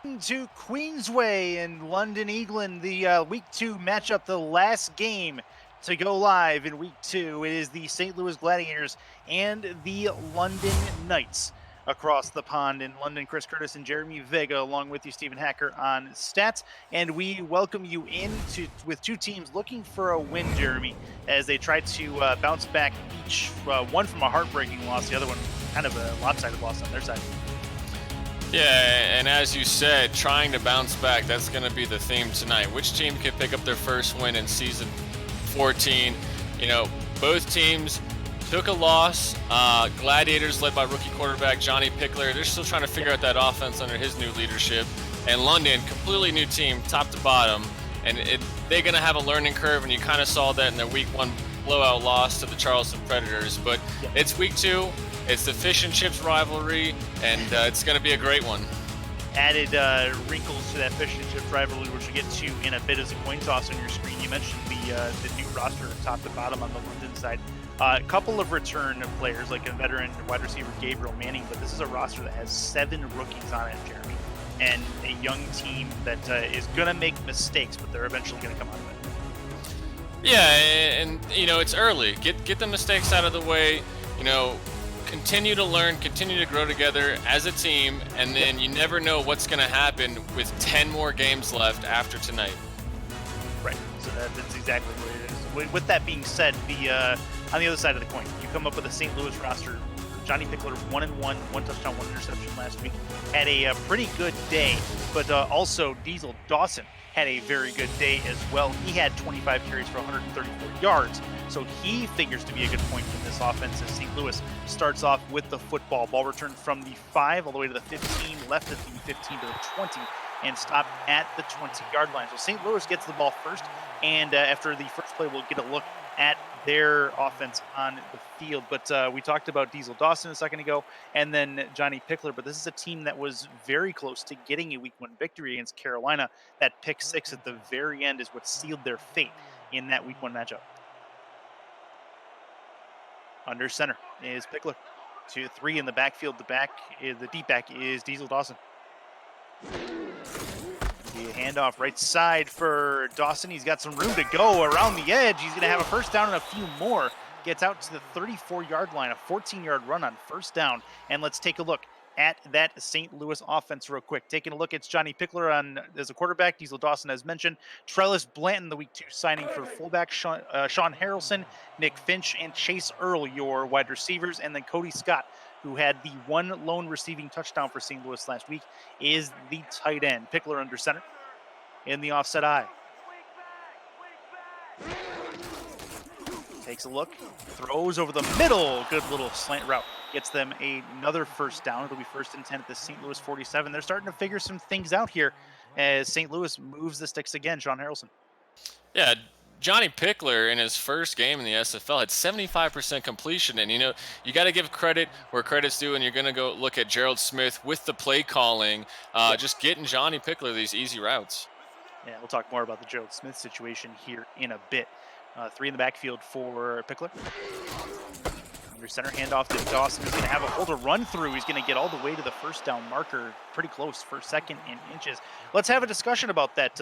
To Queensway in London, England, the Week 2 matchup, the last game to go live in Week 2. It is the St. Louis Gladiators and the London Knights across the pond in London. Chris Curtis and Jeremy Vega, along with you, Stephen Hacker, on stats. And we welcome you with two teams looking for a win, Jeremy, as they try to bounce back each, one from a heartbreaking loss, the other one kind of a lopsided loss on their side. Yeah, and as you said, trying to bounce back, that's going to be the theme tonight. Which team can pick up their first win in season 14? Both teams took a loss. Gladiators, led by rookie quarterback Johnny Pickler, they're still trying to figure out that offense under his new leadership. And London, completely new team, top to bottom. And they're going to have a learning curve, and you kind of saw that in their Week 1 blowout loss to the Charleston Predators. But it's Week 2. It's the fish and chips rivalry, and it's going to be a great one. Added wrinkles to that fish and chips rivalry, which we'll get to in a bit as a coin toss on your screen. You mentioned the new roster top to bottom on the London side. A couple of return players, like a veteran wide receiver Gabriel Manning, but this is a roster that has 7 rookies on it, Jeremy, and a young team that is going to make mistakes, but they're eventually going to come out of it. Yeah, and it's early. Get the mistakes out of the way. Continue to learn, continue to grow together as a team, and then you never know what's going to happen with 10 more games left after tonight. Right, so that's exactly what it is. With that being said, on the other side of the coin, you come up with a St. Louis roster. Johnny Pickler, 1-1, 1 touchdown, 1 interception last week, had a pretty good day, but also Diesel Dawson had a very good day as well. He had 25 carries for 134 yards, so he figures to be a good point in this offense as St. Louis starts off with the football. Ball returned from the 5 all the way to the 15, left at the 15 to the 20, and stopped at the 20-yard line. So St. Louis gets the ball first, and after the first play, we'll get a look at their offense on the field. But we talked about Diesel Dawson a second ago, and then Johnny Pickler. But this is a team that was very close to getting a Week 1 victory against Carolina. That pick 6 at the very end is what sealed their fate in that Week 1 matchup. Under center is Pickler. 2-3 in the backfield. The deep back is Diesel Dawson. The handoff right side for Dawson. He's got some room to go around the edge. He's going to have a first down and a few more. Gets out to the 34-yard line, a 14-yard run on first down. And let's take a look at that St. Louis offense real quick. Taking a look, it's Johnny Pickler as a quarterback. Diesel Dawson, as mentioned. Trellis Blanton, the Week 2 signing for fullback. Sean Harrelson, Nick Finch, and Chase Earl, your wide receivers. And then Cody Scott, who had the one lone receiving touchdown for St. Louis last week, is the tight end. Pickler under center in the offset eye. Takes a look, throws over the middle. Good little slant route. Gets them another first down. It'll be 1st and 10 at the St. Louis 47. They're starting to figure some things out here as St. Louis moves the sticks again. Sean Harrelson. Yeah, Johnny Pickler in his first game in the SFL had 75% completion, and you got to give credit where credit's due, and you're going to go look at Gerald Smith with the play calling, just getting Johnny Pickler these easy routes. Yeah, we'll talk more about the Gerald Smith situation here in a bit. 3 in the backfield for Pickler. Under center, handoff to Dawson. He's going to have a hold to run through. He's going to get all the way to the first down marker, pretty close, for 2nd and inches. Let's have a discussion about that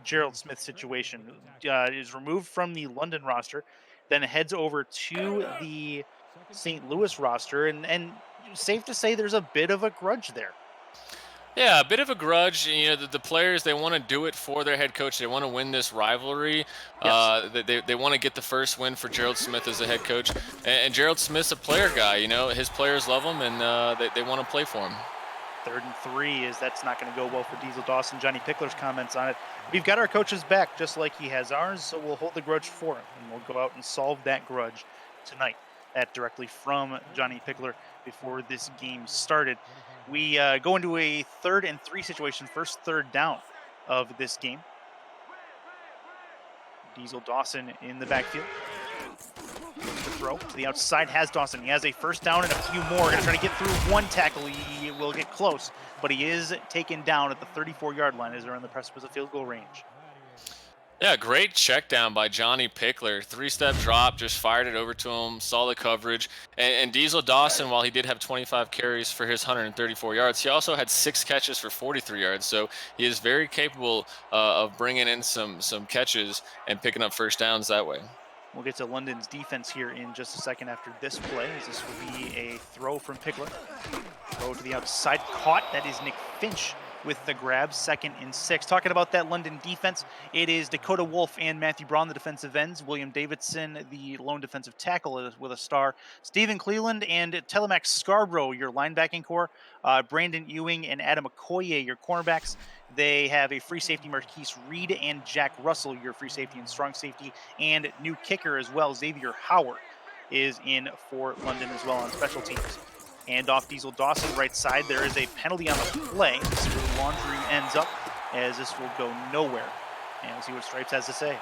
Gerald Smith situation. Is removed from the London roster, then heads over to the St. Louis roster, and safe to say there's a bit of a grudge there. Yeah, a bit of a grudge. The players, they want to do it for their head coach. They want to win this rivalry. Yes. They want to get the first win for Gerald Smith as a head coach. And Gerald Smith's a player guy. His players love him, and they want to play for him. 3rd and 3 is that's not going to go well for Diesel Dawson. Johnny Pickler's comments on it. We've got our coaches back just like he has ours, so we'll hold the grudge for him, and we'll go out and solve that grudge tonight. That directly from Johnny Pickler before this game started. We go into a 3rd and 3 situation, first 3rd down of this game. Diesel Dawson in the backfield. The throw to the outside has Dawson. He has a first down and a few more. Going to try to get through one tackle. He will get close, but he is taken down at the 34-yard line as they're on the precipice of field goal range. Yeah, great check down by Johnny Pickler. Three-step drop, just fired it over to him. Solid coverage. And Diesel Dawson, while he did have 25 carries for his 134 yards, he also had 6 catches for 43 yards. So he is very capable of bringing in some catches and picking up first downs that way. We'll get to London's defense here in just a second after this play, as this will be a throw from Pickler. Throw to the outside, caught. That is Nick Finch with the grab, 2nd and 6. Talking about that London defense, it is Dakota Wolf and Matthew Braun, the defensive ends, William Davidson, the lone defensive tackle with a star, Stephen Cleveland and Telemax Scarborough, your linebacking core, Brandon Ewing and Adam Okoye, your cornerbacks. They have a free safety, Marquise Reed, and Jack Russell, your free safety and strong safety, and new kicker as well, Xavier Howard is in for London as well on special teams. Hand off Diesel Dawson, right side. There is a penalty on the play. Let's see where the laundry ends up, as this will go nowhere. And we'll see what Stripes has to say.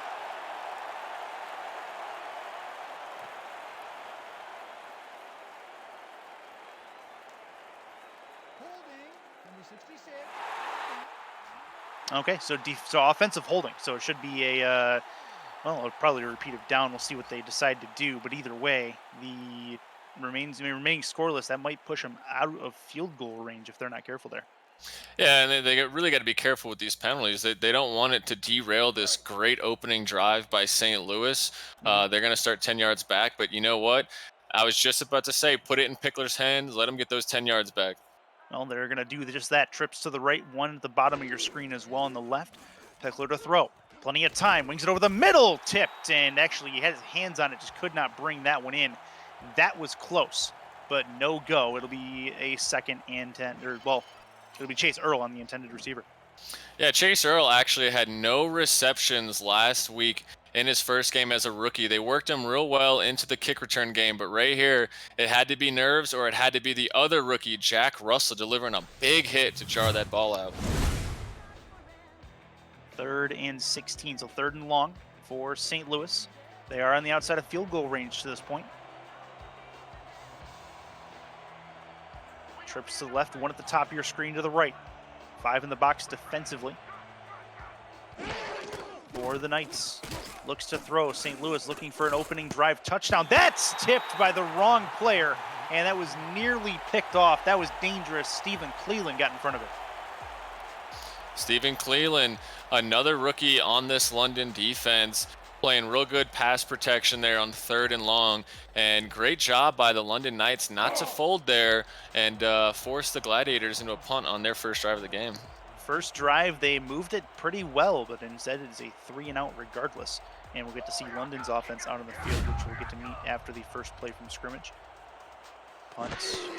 Okay, so offensive holding. So it should be a, well, probably a repeat of down. We'll see what they decide to do. But either way, the remaining scoreless, that might push them out of field goal range if they're not careful there. Yeah, and they really got to be careful with these penalties. They don't want it to derail this great opening drive by St. Louis. They're going to start 10 yards back, but you know what? I was just about to say, put it in Pickler's hands, let him get those 10 yards back. Well, they're going to do just that. Trips to the right, one at the bottom of your screen as well on the left. Pickler to throw. Plenty of time. Wings it over the middle. Tipped. And actually, he had his hands on it. Just could not bring that one in. That was close, but no go. It'll be a 2nd and 10. Or, well, it'll be Chase Earl on the intended receiver. Yeah, Chase Earl actually had no receptions last week in his first game as a rookie. They worked him real well into the kick return game, but right here, it had to be nerves or it had to be the other rookie, Jack Russell, delivering a big hit to jar that ball out. 3rd and 16, so 3rd and long for St. Louis. They are on the outside of field goal range to this point. Trips to the left, one at the top of your screen to the right. 5 in the box defensively. For the Knights. Looks to throw. St. Louis looking for an opening drive touchdown. That's tipped by the wrong player, and that was nearly picked off. That was dangerous. Stephen Cleveland got in front of it. Stephen Cleveland, another rookie on this London defense, playing real good pass protection there on 3rd and long. And great job by the London Knights not to fold there and force the Gladiators into a punt on their first drive of the game. First drive, they moved it pretty well, but instead it is a 3-and-out regardless. And we'll get to see London's offense out on the field, which we'll get to meet after the first play from scrimmage.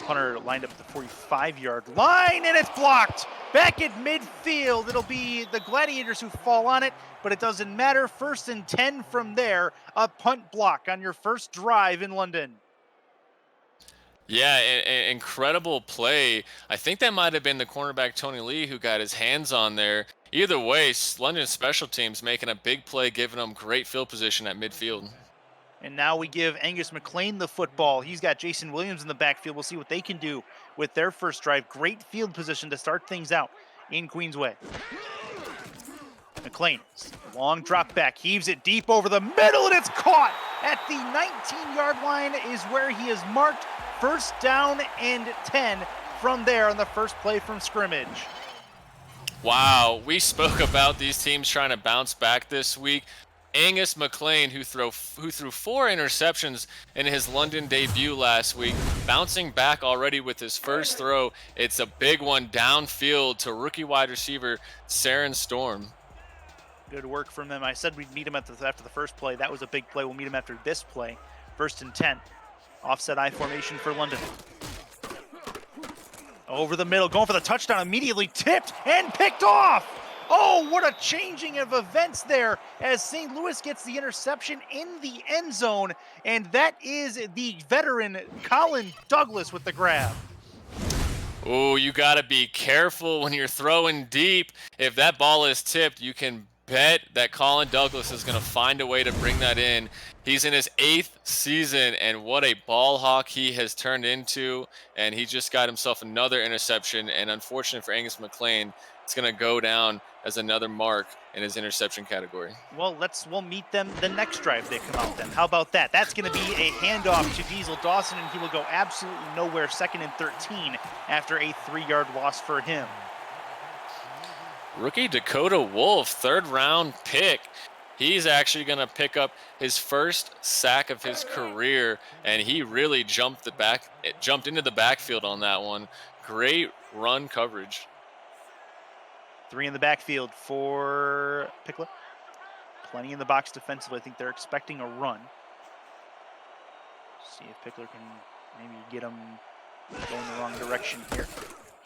Punter lined up at the 45-yard line, and it's blocked. Back at midfield, it'll be the Gladiators who fall on it, but it doesn't matter. 1st and 10 from there, a punt block on your first drive in London. Yeah, incredible play. I think that might have been the cornerback Tony Lee who got his hands on there. Either way, London special teams making a big play, giving them great field position at midfield. And now we give Angus McLean the football. He's got Jason Williams in the backfield. We'll see what they can do with their first drive. Great field position to start things out in Queensway. McLean, long drop back, heaves it deep over the middle, and it's caught at the 19-yard line is where he is marked. 1st down and 10 from there on the first play from scrimmage. Wow, we spoke about these teams trying to bounce back this week. Angus McLean, who threw 4 interceptions in his London debut last week, bouncing back already with his first throw. It's a big one downfield to rookie wide receiver Saren Storm. Good work from them. I said we'd meet him after the first play. That was a big play. We'll meet him after this play. 1st and 10. Offset I formation for London. Over the middle, going for the touchdown, immediately tipped and picked off. Oh, what a changing of events there as St. Louis gets the interception in the end zone, and that is the veteran Colin Douglas with the grab. Oh, you got to be careful when you're throwing deep. If that ball is tipped, you can bet that Colin Douglas is going to find a way to bring that in. He's in his 8th season, and what a ball hawk he has turned into, and he just got himself another interception, and unfortunately for Angus McLean, it's going to go down as another mark in his interception category. Well, we'll meet them the next drive they come out then. How about that? That's going to be a handoff to Diesel Dawson, and he will go absolutely nowhere, 2nd and 13 after a 3-yard loss for him. Rookie Dakota Wolf, 3rd round pick. He's actually going to pick up his first sack of his career, and he really jumped into the backfield on that one. Great run coverage. 3 in the backfield for Pickler. Plenty in the box defensively. I think they're expecting a run. See if Pickler can maybe get him going the wrong direction here.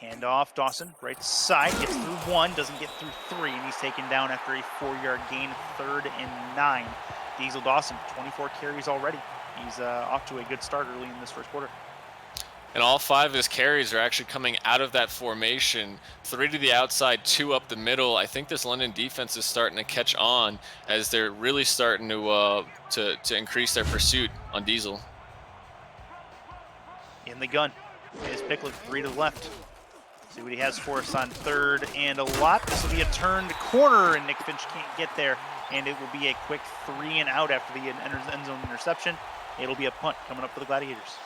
Handoff, Dawson, right side, gets through 1, doesn't get through 3, and he's taken down after a 4-yard gain, 3rd and 9. Diesel Dawson, 24 carries already. He's off to a good start early in this first quarter. And all 5 of his carries are actually coming out of that formation. 3 to the outside, 2 up the middle. I think this London defense is starting to catch on as they're really starting to increase their pursuit on Diesel. In the gun is Pickler, 3 to the left. See what he has for us on 3rd and a lot. This will be a turned corner, and Nick Finch can't get there, and it will be a quick 3 and out after the end zone interception. It'll be a punt coming up for the Gladiators.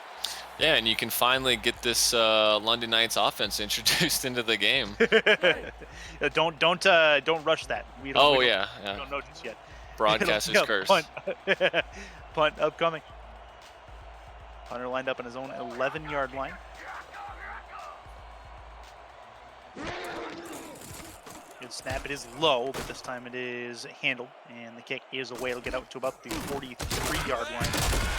Yeah, and you can finally get this London Knights offense introduced into the game. Don't rush that. We don't know just yet. Broadcaster's curse. Punt upcoming. Punter lined up on his own 11-yard line. Good snap. It is low, but this time it is handled, and the kick is away. It'll get out to about the 43-yard line.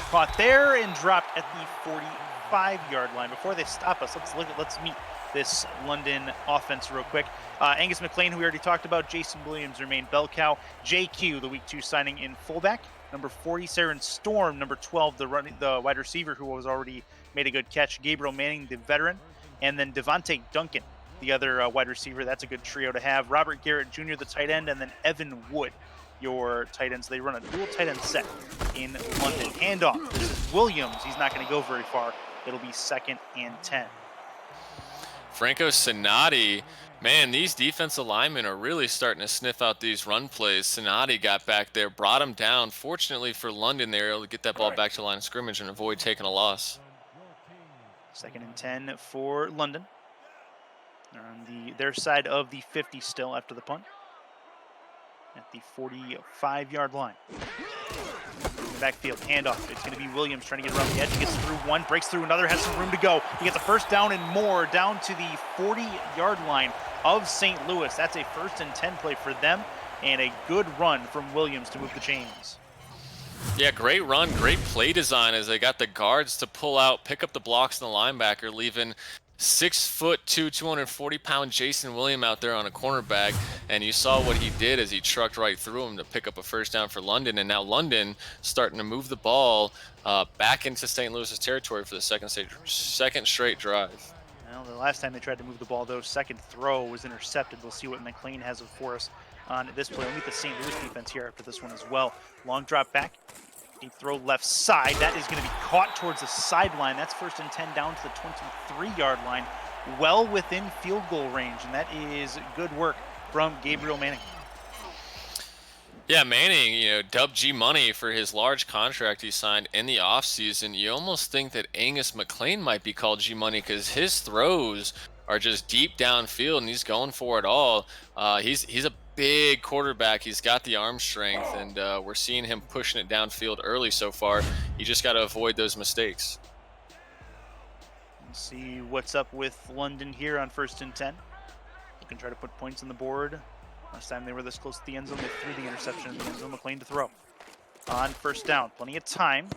Caught there and dropped at the 45-yard line. Before they stop us, let's meet this London offense real quick. Angus McLean, who we already talked about. Jason Williams remained bell cow. JQ, the week 2 signing in fullback. Number 40, Saren Storm. Number 12, the wide receiver who was already made a good catch. Gabriel Manning, the veteran. And then Devontae Duncan, the other wide receiver. That's a good trio to have. Robert Garrett Jr., the tight end, and then Evan Wood, your tight ends. They run a dual tight end set in London. Handoff. This is Williams. He's not going to go very far. It'll be 2nd and 10. Franco Sonati, man, these defensive linemen are really starting to sniff out these run plays. Sonati got back there, brought him down. Fortunately for London, they were able to get that ball back to the line of scrimmage and avoid taking a loss. 2nd and 10 for London. They're on their side of the 50 still after the punt. At the 45-yard line. Backfield, handoff. It's going to be Williams trying to get around the edge. He gets through 1, breaks through another, has some room to go. He gets a 1st down and more down to the 40-yard line of St. Louis. That's a 1st and 10 play for them, and a good run from Williams to move the chains. Yeah, great run, great play design as they got the guards to pull out, pick up the blocks on the linebacker, leaving 6'2", 240-pound Jason Williams out there on a cornerback, and you saw what he did as he trucked right through him to pick up a 1st down for London. And now London starting to move the ball back into St. Louis's territory for the second straight drive. Well, the last time they tried to move the ball, though, 2nd throw was intercepted. We'll see what McLean has for us on this play. We'll meet the St. Louis defense here after this one as well. Long drop back. Deep throw left side. That is going to be caught towards the sideline. That's 1st and 10 down to the 23-yard line. Well within field goal range, and that is good work from Gabriel Manning. Yeah, Manning, dubbed G Money for his large contract he signed in the offseason. You almost think that Angus McLean might be called G Money because his throws are just deep downfield, and he's going for it all. He's a big quarterback. He's got the arm strength, and we're seeing him pushing it downfield early so far. You just got to avoid those mistakes. Let's see what's up with London here on 1st and 10. You can try to put points on the board. Last time they were this close to the end zone, they threw the interception in the end zone. McLean to throw. On 1st down, plenty of time.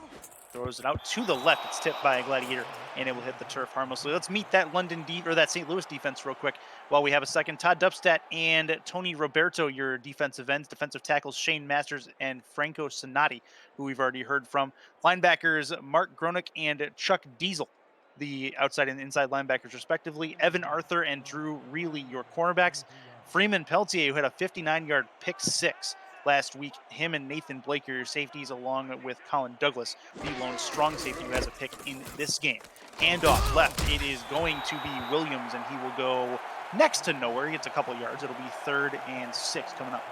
Throws it out to the left. It's tipped by a Gladiator, and it will hit the turf harmlessly. Let's meet that that St. Louis defense real quick while we have a second. Todd Dubstat and Tony Roberto, your defensive ends. Defensive tackles Shane Masters and Franco Sonati, who we've already heard from. Linebackers Mark Gronick and Chuck Diesel, the outside and inside linebackers respectively. Evan Arthur and Drew Reilly, your cornerbacks. Freeman Peltier, who had a 59-yard pick 6 last week. Him and Nathan Blake are your safeties, along with Colin Douglas, the lone strong safety who has a pick in this game. Handoff left. It is going to be Williams, and he will go next to nowhere. He gets a couple yards. It'll be 3rd and 6 coming up.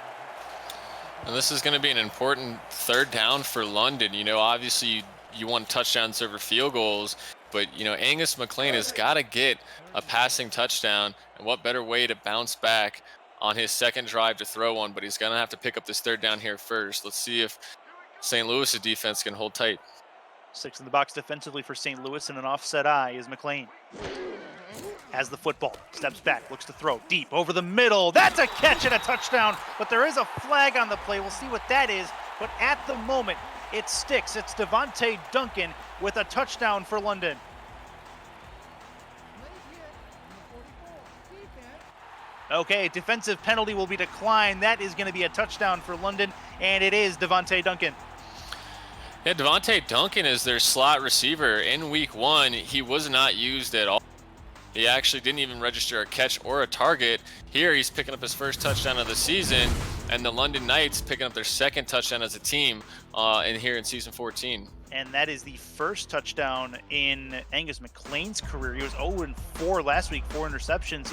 And this is going to be an important 3rd down for London. You know, obviously you want touchdowns over field goals, but, you know, Angus McLean has got to get a passing touchdown. And what better way to bounce back on his 2nd drive to throw one? But he's going to have to pick up this 3rd down here first. Let's see if St. Louis's defense can hold tight. 6 in the box defensively for St. Louis, and an offset eye is McLean. Has the football, steps back, looks to throw deep over the middle. That's a catch and a touchdown, but there is a flag on the play. We'll see what that is, but at the moment, it sticks. It's Devontae Duncan with a touchdown for London. Okay, defensive penalty will be declined. That is going to be a touchdown for London, and it is Devontae Duncan. Yeah, Devontae Duncan is their slot receiver. In week 1, he was not used at all. He actually didn't even register a catch or a target. Here he's picking up his 1st touchdown of the season, and the London Knights picking up their 2nd touchdown as a team here in season 14. And that is the 1st touchdown in Angus McLean's career. He was 0-4 last week, 4 interceptions.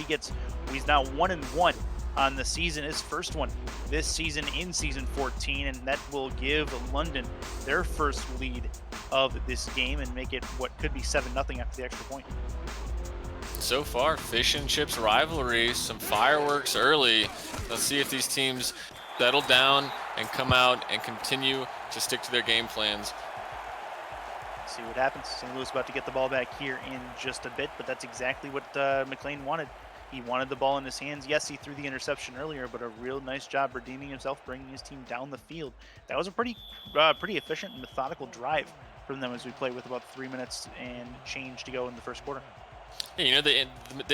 He's now 1-1 on the season, his 1st one this season in season 14, and that will give London their 1st lead of this game and make it what could be 7-0 after the extra point. So far, fish and chips rivalry, some fireworks early. Let's see if these teams settle down and come out and continue to stick to their game plans. See what happens. St. Louis about to get the ball back here in just a bit, but that's exactly what McLean wanted. He wanted the ball in his hands. Yes, he threw the interception earlier, but a real nice job redeeming himself, bringing his team down the field. That was a pretty efficient and methodical drive from them as we play with about 3 minutes and change to go in the 1st quarter. Yeah, you know, the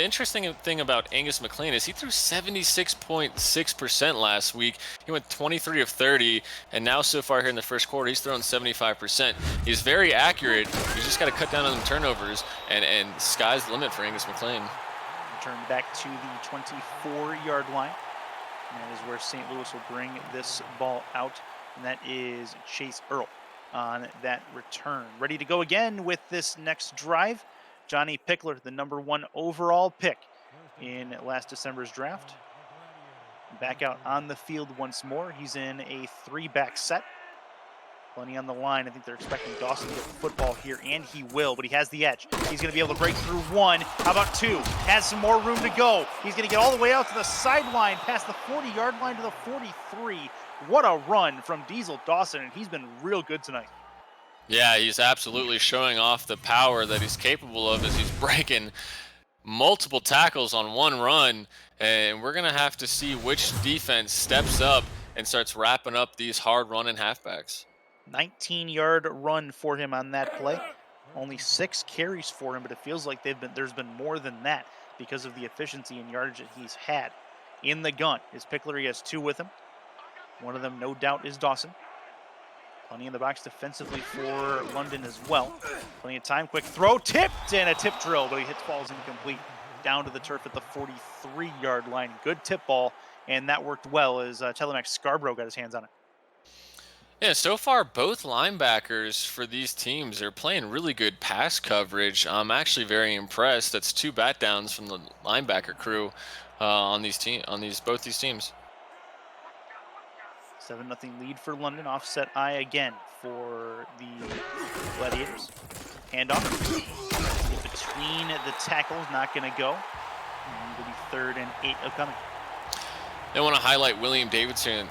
interesting thing about Angus McLean is he threw 76.6% last week. He went 23 of 30, and now so far here in the 1st quarter, he's thrown 75%. He's very accurate. He's just got to cut down on the turnovers, and sky's the limit for Angus McLean. Turn back to the 24-yard line. And that is where St. Louis will bring this ball out, and that is Chase Earl on that return. Ready to go again with this next drive. Johnny Pickler, the #1 overall pick in last December's draft. Back out on the field once more. He's in a 3-back set. Plenty on the line. I think they're expecting Dawson to get the football here, and he will, but he has the edge. He's going to be able to break through 1. How about 2? Has some more room to go. He's going to get all the way out to the sideline, past the 40-yard line to the 43. What a run from Diesel Dawson, and he's been real good tonight. Yeah, he's absolutely showing off the power that he's capable of as he's breaking multiple tackles on one run, and we're going to have to see which defense steps up and starts wrapping up these hard-running halfbacks. 19-yard run for him on that play. Only 6 carries for him, but it feels like there's been more than that because of the efficiency and yardage that he's had. In the gun is Pickler. He has 2 with him. One of them, no doubt, is Dawson. Plenty in the box defensively for London as well. Plenty of time. Quick throw, tipped, and a tip drill, but he falls incomplete down to the turf at the 43-yard line. Good tip ball, and that worked well as Telemax Scarborough got his hands on it. Yeah, so far both linebackers for these teams are playing really good pass coverage. I'm actually very impressed. That's 2 bat downs from the linebacker crew on both these teams. 7-0 lead for London. Offset eye again for the Gladiators. Handoff. Between the tackles, not going to go. And it'll be 3rd and 8 upcoming. I want to highlight William Davidson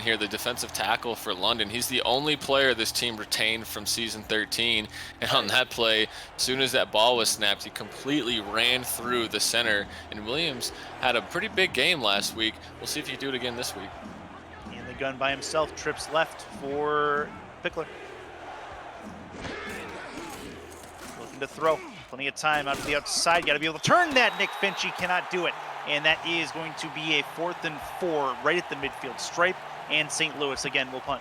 here, the defensive tackle for London. He's the only player this team retained from season 13. And on that play, as soon as that ball was snapped, he completely ran through the center. And Williams had a pretty big game last week. We'll see if he can do it again this week. Gun by himself, trips left for Pickler. Looking to throw. Plenty of time out to the outside. Got to be able to turn that. Nick Finchie cannot do it. And that is going to be a 4th and 4 right at the midfield stripe. And St. Louis again will punt.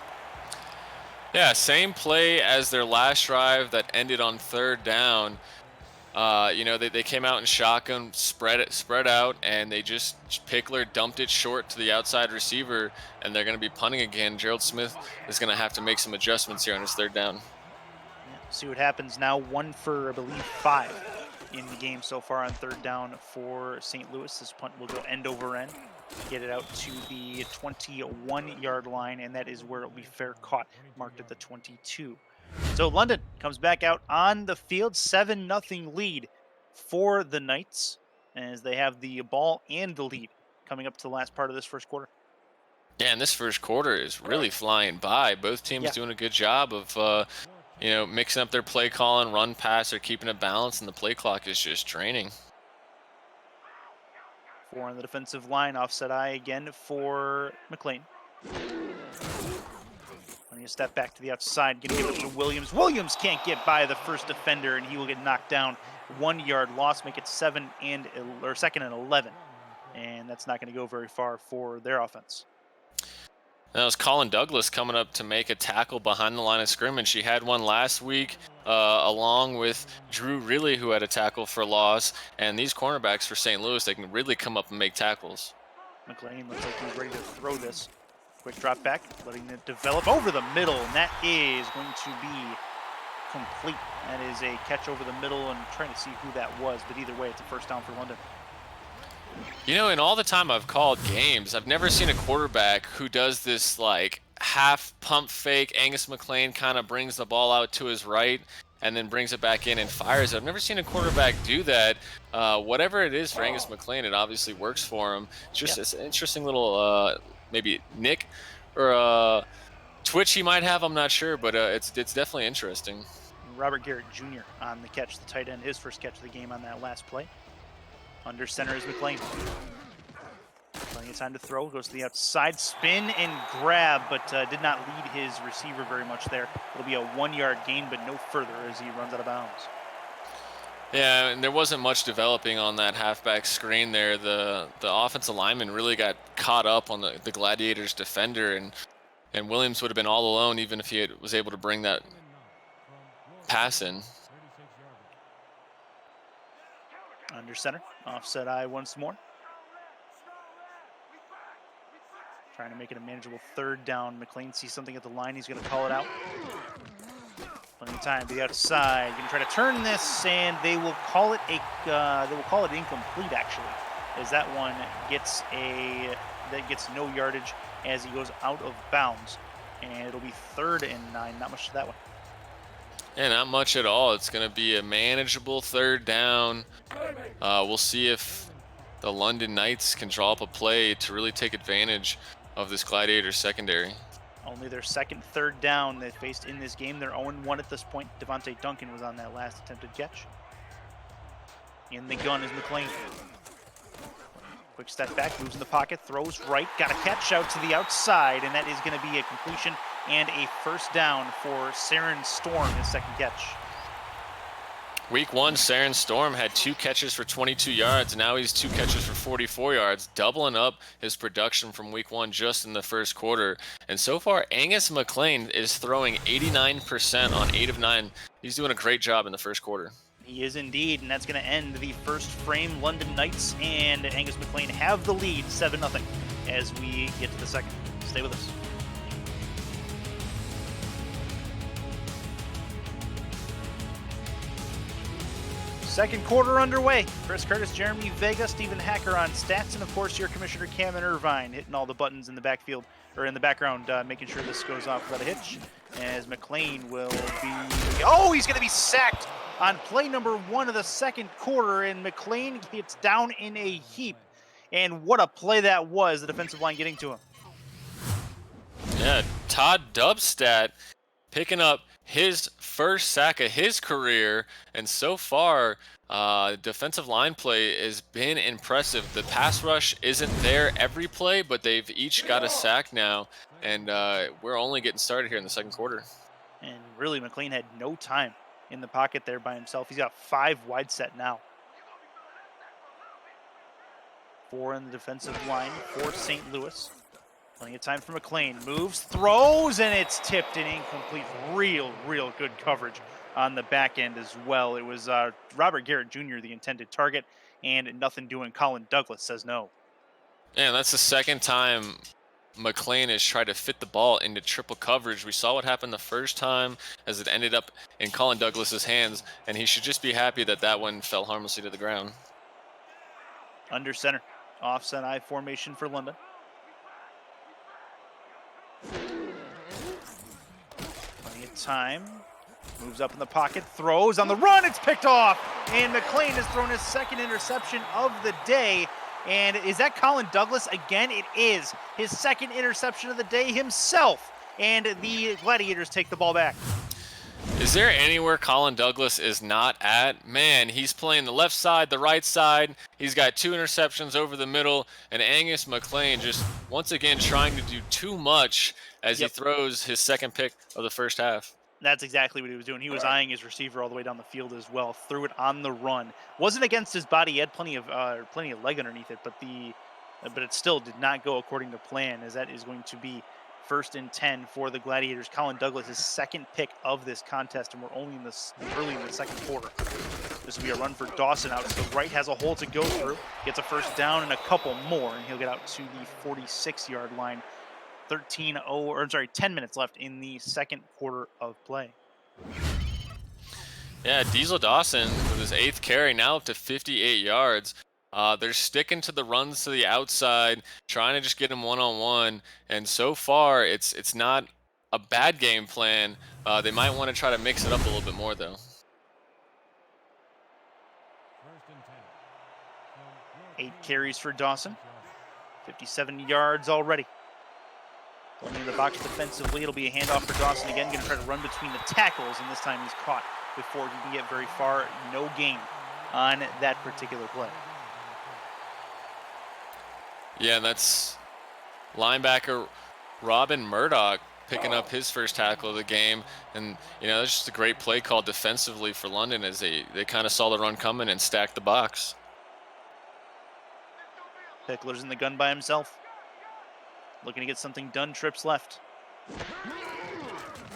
Yeah, same play as their last drive that ended on 3rd down. You know, they came out in shotgun, spread out, and Pickler dumped it short to the outside receiver, and they're going to be punting again. Gerald Smith is going to have to make some adjustments here on his 3rd down. Yeah, see what happens now. 1 for, I believe, 5 in the game so far on third down for St. Louis. This punt will go end over end, get it out to the 21-yard line, and that is where it will be fair caught, marked at the 22. So London comes back out on the field, 7-0 lead for the Knights, as they have the ball and the lead coming up to the last part of this first quarter. Yeah, and this first quarter is really flying by. Both teams Yeah. doing a good job of, mixing up their play calling, run pass, or keeping it balanced, and the play clock is just draining. 4 on the defensive line, offset eye again for McLean. When you step back to the outside, gonna give it to Williams. Williams can't get by the first defender, and he will get knocked down. 1-yard loss, make it 2nd and 11, and that's not going to go very far for their offense. That was Colin Douglas coming up to make a tackle behind the line of scrimmage. He had one last week, along with Drew Riley, who had a tackle for loss. And these cornerbacks for St. Louis, they can really come up and make tackles. McLean looks like he's ready to throw this. Quick drop back, letting it develop over the middle, and that is going to be complete. That is a catch over the middle, and trying to see who that was, but either way, it's a first down for London. You know, in all the time I've called games, I've never seen a quarterback who does this like half pump fake. Angus McLean kind of brings the ball out to his right and then brings it back in and fires. I've never seen a quarterback do that. Whatever it is for Angus McLean, it obviously works for him. It's just It's an interesting little maybe nick or twitch he might have. I'm not sure, but it's definitely interesting. Robert Garrett Jr. on the catch, the tight end, his first catch of the game on that last play. Under center is McLean. Plenty of time to throw. Goes to the outside, spin and grab, but did not lead his receiver very much there. It'll be a 1-yard gain, but no further as he runs out of bounds. Yeah, and there wasn't much developing on that halfback screen there. The offensive lineman really got caught up on the Gladiators defender, and Williams would have been all alone even if he was able to bring that pass in. Under center, offset eye once more. Trying to make it a manageable third down. McLean sees something at the line. He's going to call it out. Plenty of time to the outside. Going to try to turn this, and they will call it incomplete actually, as that one gets no yardage as he goes out of bounds, and it'll be 3rd and 9. Not much to that one. Yeah, not much at all. It's going to be a manageable third down. We'll see if the London Knights can draw up a play to really take advantage of this Gladiator secondary. Only their second third down they faced in this game. They're 0-1 at this point. Devontae Duncan was on that last attempted catch. In the gun is McLean. Quick step back, moves in the pocket, throws right, got a catch out to the outside, and that is going to be a completion and a first down for Saren Storm, his second catch. Week 1, Saren Storm had 2 catches for 22 yards. Now he's 2 catches for 44 yards, doubling up his production from week 1 just in the first quarter. And so far, Angus McLean is throwing 89% on 8 of 9. He's doing a great job in the first quarter. He is indeed, and that's going to end the first frame. London Knights and Angus McLean have the lead, 7-0, as we get to the second. Stay with us. Second quarter underway. Chris Curtis, Jeremy Vega, Stephen Hacker on stats, and of course your Commissioner Cameron Irvine hitting all the buttons in the backfield, or in the background, making sure this goes off without a hitch. As McLean will be, he's going to be sacked on play number 1 of the second quarter, and McLean gets down in a heap. And what a play that was, the defensive line getting to him. Yeah, Todd Dubstat picking up his first sack of his career, and so far defensive line play has been impressive. The pass rush isn't there every play, but they've each got a sack now, and we're only getting started here in the second quarter. And really, McLean had no time in the pocket there by himself. He's got 5 wide set now. 4 in the defensive line for St. Louis. Plenty of time for McLean. Moves, throws, and it's tipped and incomplete. Real good coverage on the back end as well. It was Robert Garrett Jr., the intended target, and nothing doing. Colin Douglas says no. And that's the second time McLean has tried to fit the ball into triple coverage. We saw what happened the first time as it ended up in Colin Douglas's hands, and he should just be happy that that one fell harmlessly to the ground. Under center. Offset I formation for London. Plenty of time. Moves up in the pocket, throws on the run, it's picked off! And McLean has thrown his second interception of the day. And is that Colin Douglas again? It is his second interception of the day himself. And the Gladiators take the ball back. Is there anywhere Colin Douglas is not at? Man, he's playing the left side, the right side. He's got 2 interceptions over the middle, and Angus McLean just once again trying to do too much as he throws his second pick of the first half. That's exactly what he was doing. He was eyeing his receiver all the way down the field as well. Threw it on the run. Wasn't against his body. He had plenty of leg underneath it, but it still did not go according to plan, as that is going to be 1st and 10 for the Gladiators. Colin Douglas, his second pick of this contest, and we're only early in the second quarter. This will be a run for Dawson out to the right, has a hole to go through, gets a first down and a couple more, and he'll get out to the 46-yard line. 10 minutes left in the second quarter of play. Yeah, Diesel Dawson with his 8th carry, now up to 58 yards. They're sticking to the runs to the outside, trying to just get him one-on-one, and so far it's not a bad game plan. They might want to try to mix it up a little bit more, though. 8 carries for Dawson, 57 yards already. Going in the box defensively, it'll be a handoff for Dawson again. Going to try to run between the tackles, and this time he's caught before he can get very far. No gain on that particular play. Yeah, that's linebacker Robin Murdoch picking up his first tackle of the game. And, you know, that's just a great play call defensively for London as they kind of saw the run coming and stacked the box. Pickler's in the gun by himself. Looking to get something done, trips left.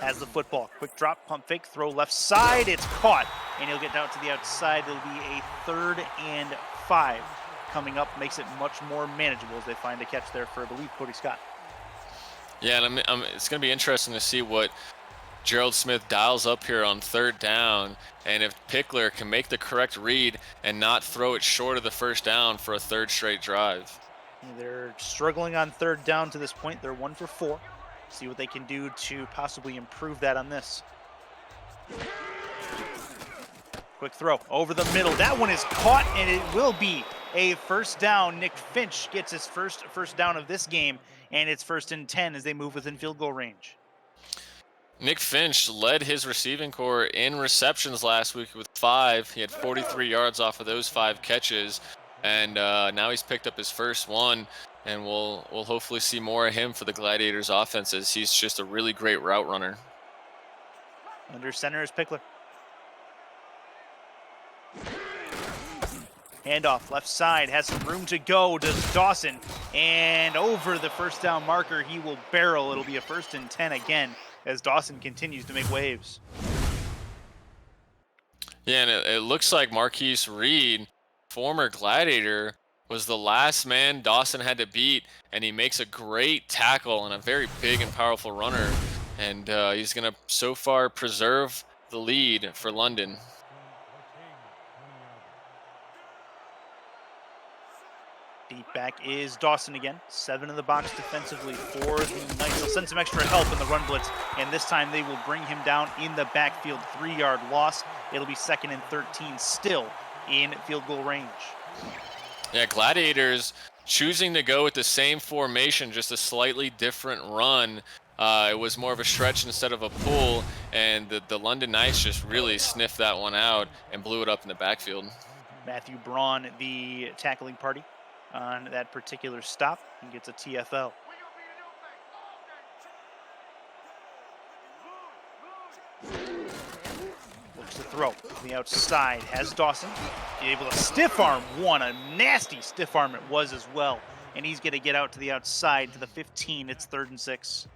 Has the football. Quick drop, pump fake, throw left side. It's caught, and he'll get down to the outside. It'll be a 3rd and 5 coming up. Makes it much more manageable as they find a catch there for, I believe, Cody Scott. Yeah, and it's going to be interesting to see what Gerald Smith dials up here on 3rd down, and if Pickler can make the correct read and not throw it short of the first down for a 3rd straight drive. They're struggling on 3rd down to this point. They're 1 for 4. See what they can do to possibly improve that on this. Quick throw over the middle. That one is caught, and it will be a first down. Nick Finch gets his first down of this game, and it's 1st and 10 as they move within field goal range. Nick Finch led his receiving corps in receptions last week with 5. He had 43 yards off of those 5 catches. And now he's picked up his first one, and we'll hopefully see more of him for the Gladiators offense, as he's just a really great route runner. Under center is Pickler. Handoff left side, has some room to go, does Dawson, and over the first down marker, he will barrel. It'll be a 1st and 10 again as Dawson continues to make waves. Yeah, and it looks like Marquise Reed, former Gladiator, was the last man Dawson had to beat, and he makes a great tackle and a very big and powerful runner, and he's going to so far preserve the lead for London. Deep back is Dawson again. 7 in the box defensively for the Knights. They'll send some extra help in the run blitz, and this time they will bring him down in the backfield. 3-yard loss. It'll be 2nd and 13 still in field goal range. Yeah, Gladiators choosing to go with the same formation, just a slightly different run. It was more of a stretch instead of a pull, and the London Knights just really sniffed that one out and blew it up in the backfield. Matthew Braun, the tackling party on that particular stop, and gets a TFL. Looks to throw to the outside, has Dawson able to stiff arm one. A nasty stiff arm it was as well, and he's going to get out to the outside to the 15. It's 3rd and 6.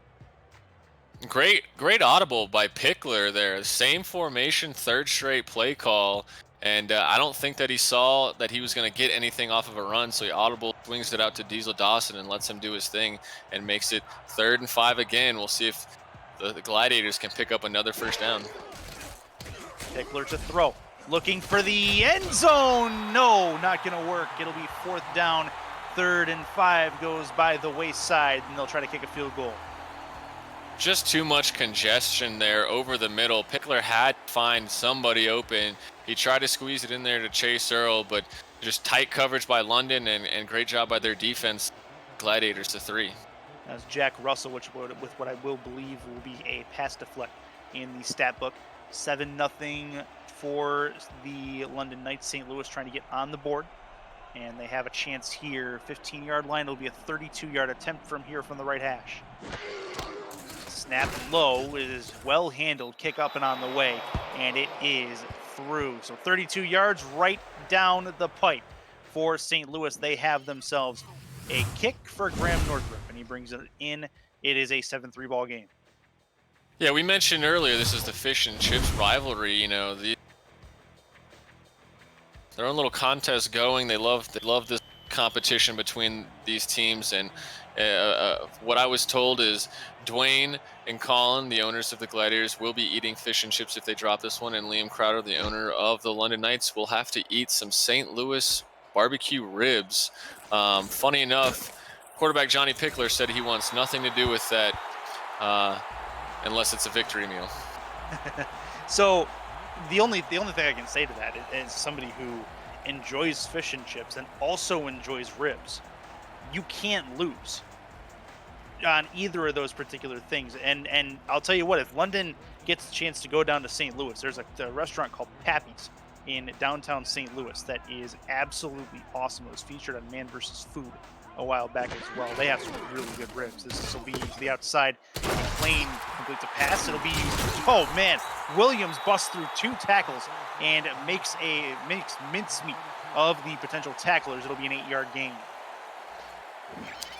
Great audible by Pickler there. Same formation, 3rd straight play call, And I don't think that he saw that he was going to get anything off of a run, so he audible swings it out to Diesel Dawson and lets him do his thing and makes it 3rd and 5 again. We'll see if the Gladiators can pick up another first down. Pickler to throw, looking for the end zone. No, not going to work. It'll be 4th down. 3rd and 5 goes by the wayside, and they'll try to kick a field goal. Just too much congestion there over the middle. Pickler had to find somebody open. He tried to squeeze it in there to Chase Earl, but just tight coverage by London and great job by their defense. Gladiators to 3. That's Jack Russell, with what I will believe will be a pass deflect in the stat book. 7-0 for the London Knights. St. Louis trying to get on the board, and they have a chance here. 15-yard line. It'll be a 32-yard attempt from here from the right hash. Snap low. It is well handled. Kick up and on the way, and it is through. So 32 yards right down the pipe for St. Louis. They have themselves a kick for Graham Northrup, and he brings it in. It is a 7-3 ball game. Yeah, we mentioned earlier this is the fish and chips rivalry. You know, their own little contest going. They love this competition between these teams, and what I was told is Dwayne and Colin, the owners of the Gladiators, will be eating fish and chips if they drop this one, and Liam Crowder, the owner of the London Knights, will have to eat some St. Louis barbecue ribs. Funny enough, quarterback Johnny Pickler said he wants nothing to do with that unless it's a victory meal. So the only thing I can say to that is somebody who enjoys fish and chips and also enjoys ribs, you can't lose on either of those particular things. And I'll tell you what, if London gets a chance to go down to St. Louis, there's a restaurant called Pappy's in downtown St. Louis that is absolutely awesome. It was featured on Man vs. Food a while back as well. They have some really good ribs. This will be to the outside. McLean completes a pass. It'll be, oh man, Williams busts through 2 tackles and makes mincemeat of the potential tacklers. It'll be an 8-yard gain.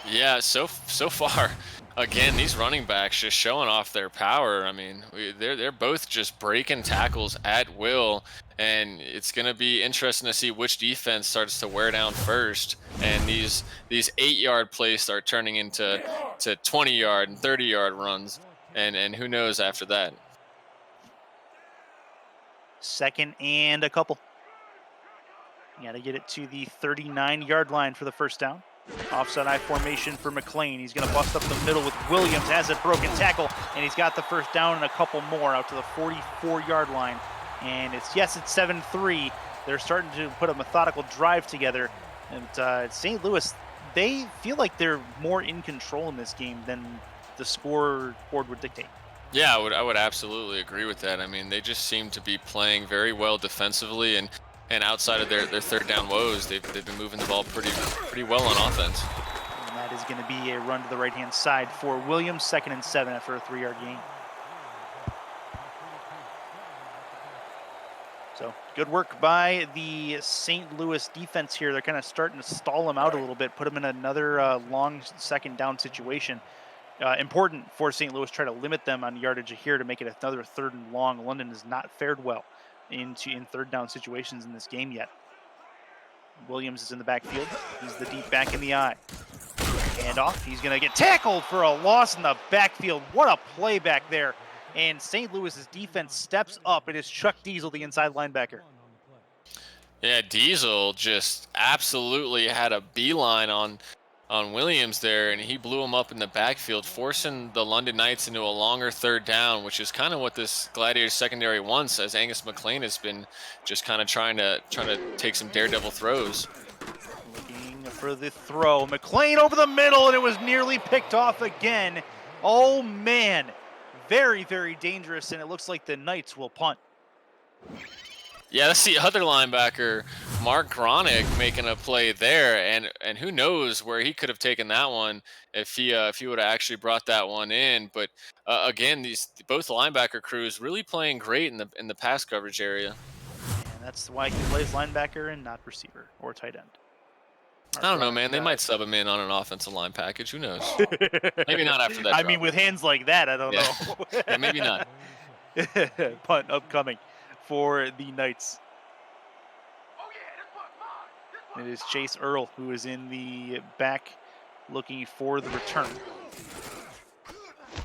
Yeah, so far, again, these running backs just showing off their power. I mean, they're both just breaking tackles at will, and it's going to be interesting to see which defense starts to wear down first. And these 8-yard plays start turning into 20-yard and 30-yard runs, and who knows after that. 2nd and a couple. You got to get it to the 39-yard line for the first down. Offside I formation for McLean. He's going to bust up the middle with Williams, has a broken tackle, and he's got the first down and a couple more out to the 44-yard line. And it's 7-3. They're starting to put a methodical drive together. And St. Louis, they feel like they're more in control in this game than the scoreboard would dictate. Yeah, I would absolutely agree with that. I mean, they just seem to be playing very well defensively, and outside of their 3rd down woes, they've been moving the ball pretty well on offense. And that is going to be a run to the right-hand side for Williams. 2nd and 7 after a 3-yard gain. So good work by the St. Louis defense here. They're kind of starting to stall them out a little bit, put them in another long 2nd down situation. Important for St. Louis, try to limit them on yardage here to make it another 3rd and long. London has not fared well in 3rd down situations in this game yet. Williams is in the backfield. He's the deep back in the eye. Hand off. He's going to get tackled for a loss in the backfield. What a play back there. And St. Louis's defense steps up. It is Chuck Diesel, the inside linebacker. Yeah, Diesel just absolutely had a beeline on Williams there, and he blew him up in the backfield, forcing the London Knights into a longer 3rd down, which is kind of what this Gladiator secondary wants, as Angus McLean has been just kind of trying to take some daredevil throws. Looking for the throw. McLean over the middle, and it was nearly picked off again. Oh, man. Very, very dangerous, and it looks like the Knights will punt. Yeah, that's the other linebacker, Mark Gronick, making a play there, and who knows where he could have taken that one if he would have actually brought that one in. But again, both linebacker crews really playing great in the pass coverage area. And that's why he plays linebacker and not receiver or tight end. I don't know, man. They might sub him in on an offensive line package. Who knows? Maybe not after that. I mean, with hands like that, I don't know. Yeah, maybe not. Punt upcoming for the Knights. It is Chase Earl who is in the back looking for the return.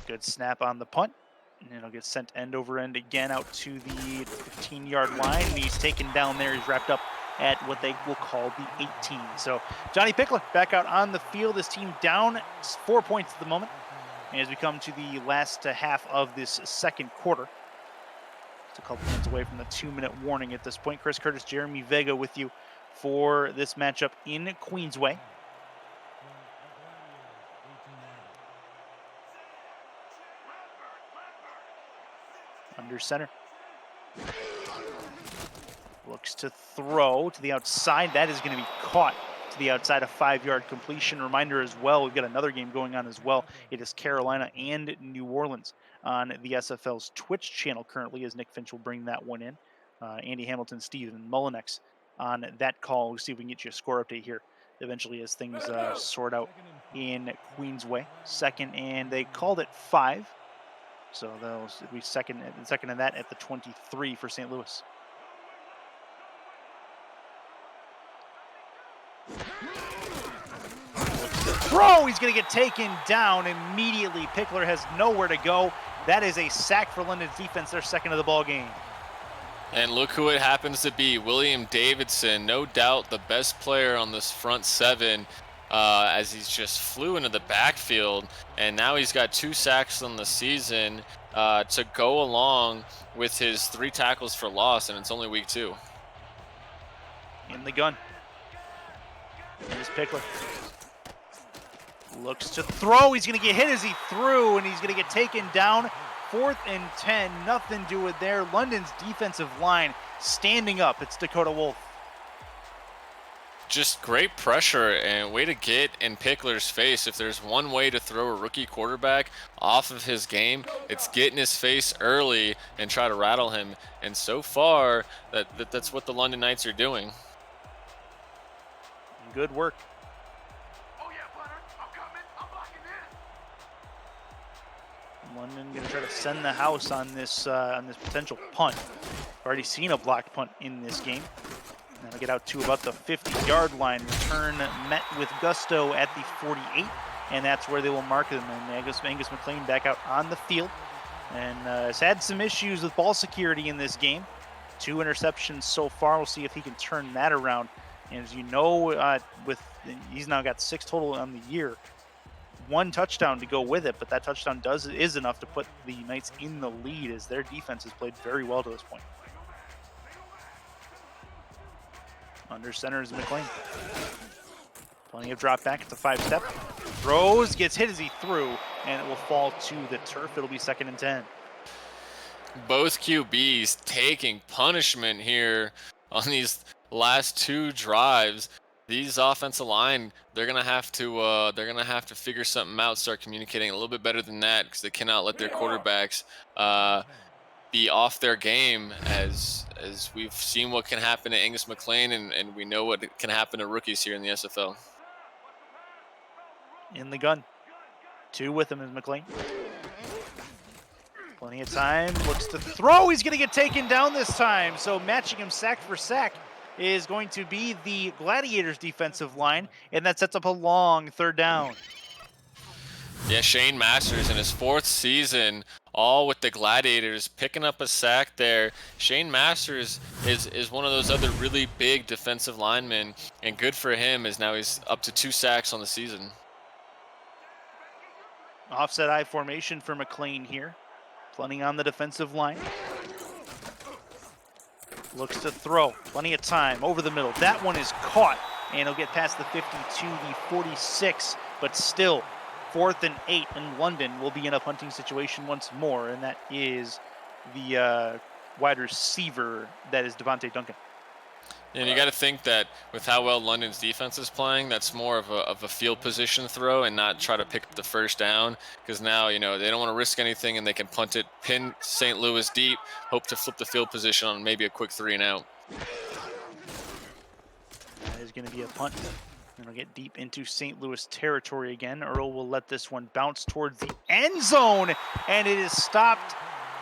Good snap on the punt. And it'll get sent end over end again out to the 15-yard line. And he's taken down there. He's wrapped up at what they will call the 18. So Johnny Pickler back out on the field. His team down 4 points at the moment. And as we come to the last half of this second quarter, it's a couple minutes away from the 2-minute warning at this point. Chris Curtis, Jeremy Vega with you for this matchup in Queensway. Under center. Looks to throw to the outside. That is going to be caught to the outside, a 5-yard completion. Reminder as well, we've got another game going on as well. It is Carolina and New Orleans on the SFL's Twitch channel currently, as Nick Finch will bring that one in. Andy Hamilton, Steven Mullinex on that call. We'll see if we can get you a score update here eventually as things sort out in Queensway. Second, and they called it 5. So they'll be second in that at the 23 for St. Louis. Throw, he's going to get taken down immediately. Pickler has nowhere to go. That is a sack for London's defense, their second of the ball game. And look who it happens to be, William Davidson, no doubt the best player on this front seven. As he's just flew into the backfield, and now he's got 2 sacks on the season to go along with his 3 tackles for loss, and it's only week 2. In the gun. Here's Pickler. Looks to throw. He's going to get hit as he threw, and he's going to get taken down. 4th and 10. Nothing to it there. London's defensive line standing up. It's Dakota Wolf. Just great pressure and way to get in Pickler's face. If there's one way to throw a rookie quarterback off of his game, it's get in his face early and try to rattle him. And so far, that's what the London Knights are doing. Good work. London going to try to send the house on this potential punt. Already seen a blocked punt in this game. Now get out to about the 50-yard line. Return met with gusto at the 48, and that's where they will mark them. And Angus McLean back out on the field, and has had some issues with ball security in this game. 2 interceptions so far. We'll see if he can turn that around. And as you know, he's now got 6 total on the year. 1 touchdown to go with it, but that touchdown is enough to put the Knights in the lead, as their defense has played very well to this point. Under center is McLean. Plenty of drop back at the 5-step. Throws, gets hit as he threw, and it will fall to the turf. It'll be 2nd and 10. Both QBs taking punishment here on these last 2 drives. These offensive line, they're gonna have to figure something out, start communicating a little bit better than that, because they cannot let their quarterbacks be off their game, as we've seen what can happen to Angus McLean, and we know what can happen to rookies here in the SFL. In the gun. 2 with him is McLean. Plenty of time. Looks to throw. He's going to get taken down this time. So matching him sack for sack is going to be the Gladiators defensive line, and that sets up a long 3rd down. Yeah, Shane Masters in his 4th season, all with the Gladiators, picking up a sack there. Shane Masters is one of those other really big defensive linemen, and good for him, as now he's up to 2 sacks on the season. Offset I formation for McLean here. Plenty on the defensive line. Looks to throw. Plenty of time over the middle. That one is caught, and he'll get past the 50 to the 46, but still 4th and 8, and London will be in a punting situation once more, and that is the wide receiver, that is Devontae Duncan. And you got to think that with how well London's defense is playing, that's more of a field position throw and not try to pick up the 1st down, because now, they don't want to risk anything, and they can punt it, pin St. Louis deep, hope to flip the field position on maybe a quick 3 and out. That is going to be a punt. And it'll get deep into St. Louis territory again. Earl will let this one bounce towards the end zone, and it is stopped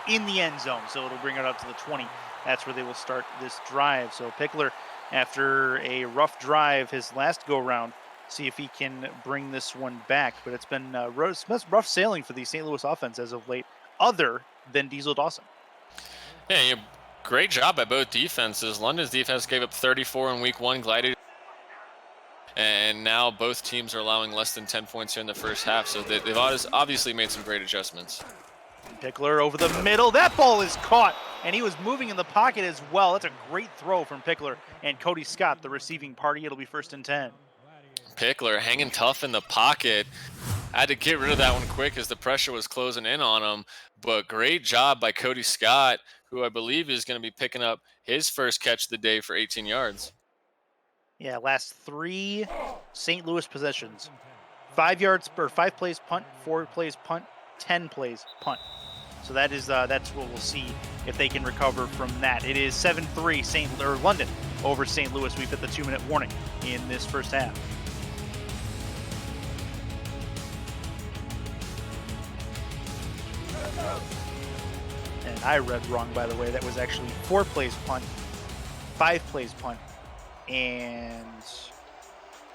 in the end zone. So it'll bring it up to the 20. That's where they will start this drive. So Pickler, after a rough drive his last go-round, see if he can bring this one back. But it's been rough sailing for the St. Louis offense as of late, other than Diesel Dawson. Yeah, great job by both defenses. London's defense gave up 34 in week 1, glided, and now both teams are allowing less than 10 points here in the first half. So they've obviously made some great adjustments. Pickler over the middle. That ball is caught, and he was moving in the pocket as well. That's a great throw from Pickler and Cody Scott, the receiving party. It'll be 1st and 10. Pickler hanging tough in the pocket. Had to get rid of that one quick as the pressure was closing in on him. But great job by Cody Scott, who I believe is going to be picking up his first catch of the day for 18 yards. Yeah, last 3 St. Louis possessions. 5 yards or 5 plays punt, 4 plays punt, 10 plays punt. So that's what we'll see if they can recover from that. It is 7-3 London over St. Louis. We've hit the 2-minute warning in this first half. And I read wrong, by the way. That was actually 4 plays punt, 5 plays punt, and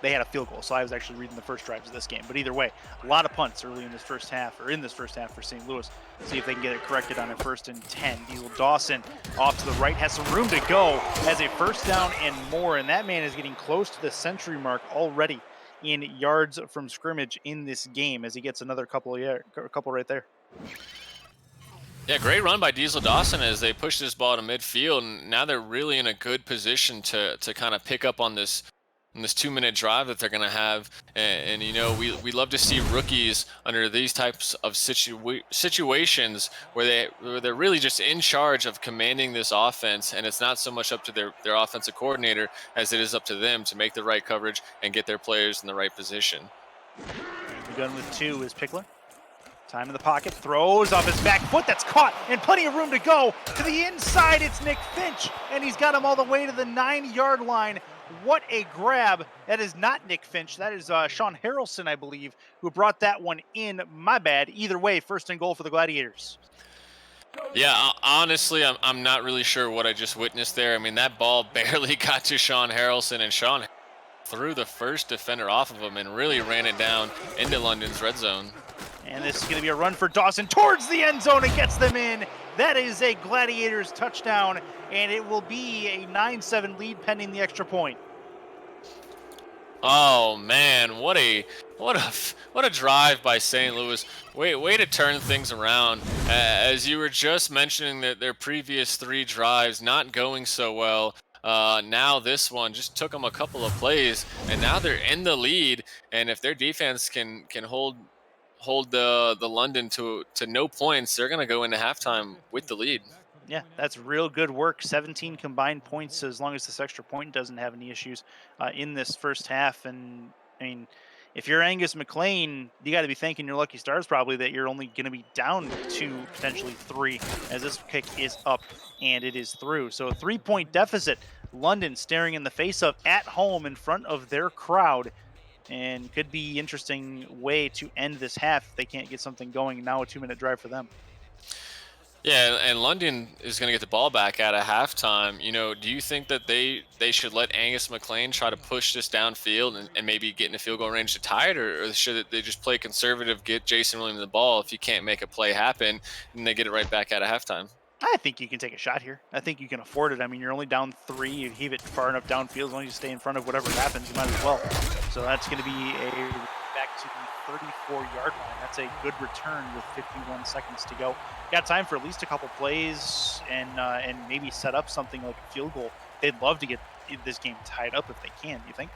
they had a field goal. So I was actually reading the first drives of this game. But either way, a lot of punts early in this first half for St. Louis. See if they can get it corrected on a 1st and 10. Diesel Dawson off to the right, has some room to go, has a first down and more. And that man is getting close to the century mark already in yards from scrimmage in this game as he gets another couple right there. Yeah, great run by Diesel Dawson as they push this ball to midfield, and now they're really in a good position to kind of pick up on this 2-minute drive that they're going to have. And you know, we love to see rookies under these types of situations where they're really just in charge of commanding this offense, and it's not so much up to their offensive coordinator as it is up to them to make the right coverage and get their players in the right position. The gun with 2 is Pickler. Time in the pocket, throws off his back foot, that's caught, and plenty of room to go. To the inside, it's Nick Finch, and he's got him all the way to the 9-yard line. What a grab. That is not Nick Finch. That is Sean Harrelson, I believe, who brought that one in. My bad. Either way, 1st and goal for the Gladiators. Yeah, honestly, I'm not really sure what I just witnessed there. I mean, that ball barely got to Sean Harrelson, and Sean threw the first defender off of him and really ran it down into London's red zone. And this is going to be a run for Dawson towards the end zone and gets them in. That is a Gladiators touchdown, and it will be a 9-7 lead pending the extra point. Oh man, what a drive by St. Louis. Way to turn things around. As you were just mentioning that their previous 3 drives not going so well. Now this one just took them a couple of plays, and now they're in the lead. And if their defense can hold the London to no points, they're going to go into halftime with the lead. Yeah, that's real good work. 17 combined points as long as this extra point doesn't have any issues in this first half. And, I mean, if you're Angus McLean, you got to be thanking your lucky stars probably that you're only going to be down 2, potentially 3, as this kick is up and it is through. So a 3-point deficit. London staring in the face of at home in front of their crowd. And could be interesting way to end this half if they can't get something going. Now a 2-minute drive for them. Yeah, and London is going to get the ball back at a halftime. You know, do you think that they should let Angus McLean try to push this downfield and maybe get in a field goal range to tie it, or should they just play conservative, get Jason Williams the ball? If you can't make a play happen, then they get it right back at a halftime. I think you can take a shot here. I think you can afford it. I mean, you're only down 3. You heave it far enough downfield, as long as you stay in front of whatever happens, you might as well. So that's going to be a back to the 34-yard line. That's a good return with 51 seconds to go. Got time for at least a couple plays and maybe set up something like a field goal. They'd love to get this game tied up if they can. Do you think?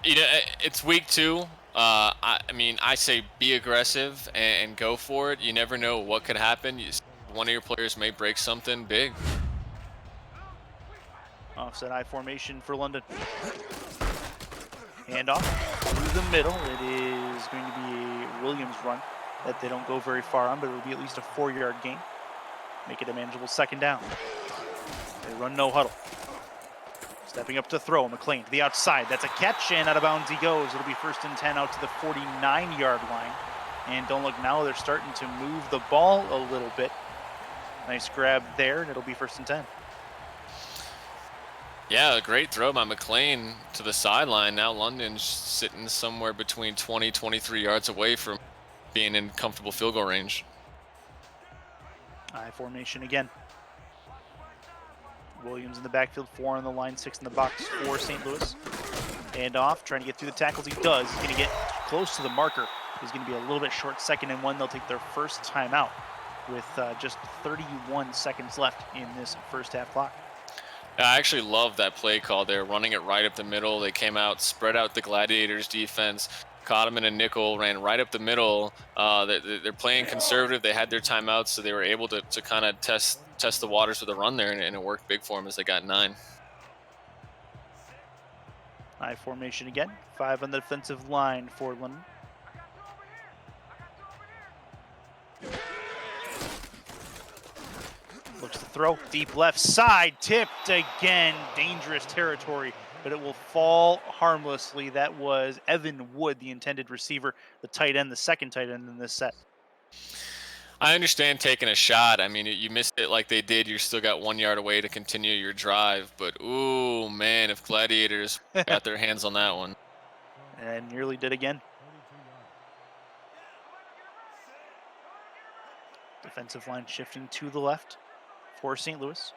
You know, it's week 2. I mean, I say be aggressive and go for it. You never know what could happen. One of your players may break something big. Offset I formation for London. Handoff through the middle. It is going to be a Williams run that they don't go very far on, but it will be at least a 4-yard gain. Make it a manageable 2nd down. They run no huddle. Stepping up to throw, McLean to the outside. That's a catch, and out of bounds he goes. It'll be 1st and 10 out to the 49-yard line. And don't look now, they're starting to move the ball a little bit. Nice grab there, and it'll be 1st and 10. Yeah, a great throw by McLean to the sideline. Now London's sitting somewhere between 20, 23 yards away from being in comfortable field goal range. I formation again. Williams in the backfield, 4 on the line, 6 in the box for St. Louis. And off, trying to get through the tackles. He does. He's going to get close to the marker. He's going to be a little bit short, 2nd and 1. They'll take their first timeout with just 31 seconds left in this first half clock. I actually love that play call. They're running it right up the middle. They came out, spread out the Gladiators defense, caught him in a nickel, ran right up the middle. They're playing conservative. They had their timeouts, so they were able to kind of test the waters with a run there, and it worked big for them as they got 9. I formation again. 5 on the defensive line for London. Looks to throw, deep left side, tipped again, dangerous territory, but it will fall harmlessly. That was Evan Wood, the intended receiver, the tight end, the 2nd tight end in this set. I understand taking a shot. I mean, you missed it like they did. You still got 1 yard away to continue your drive, but ooh, man, if Gladiators got their hands on that one. And nearly did again. Defensive line shifting to the left for St. Louis.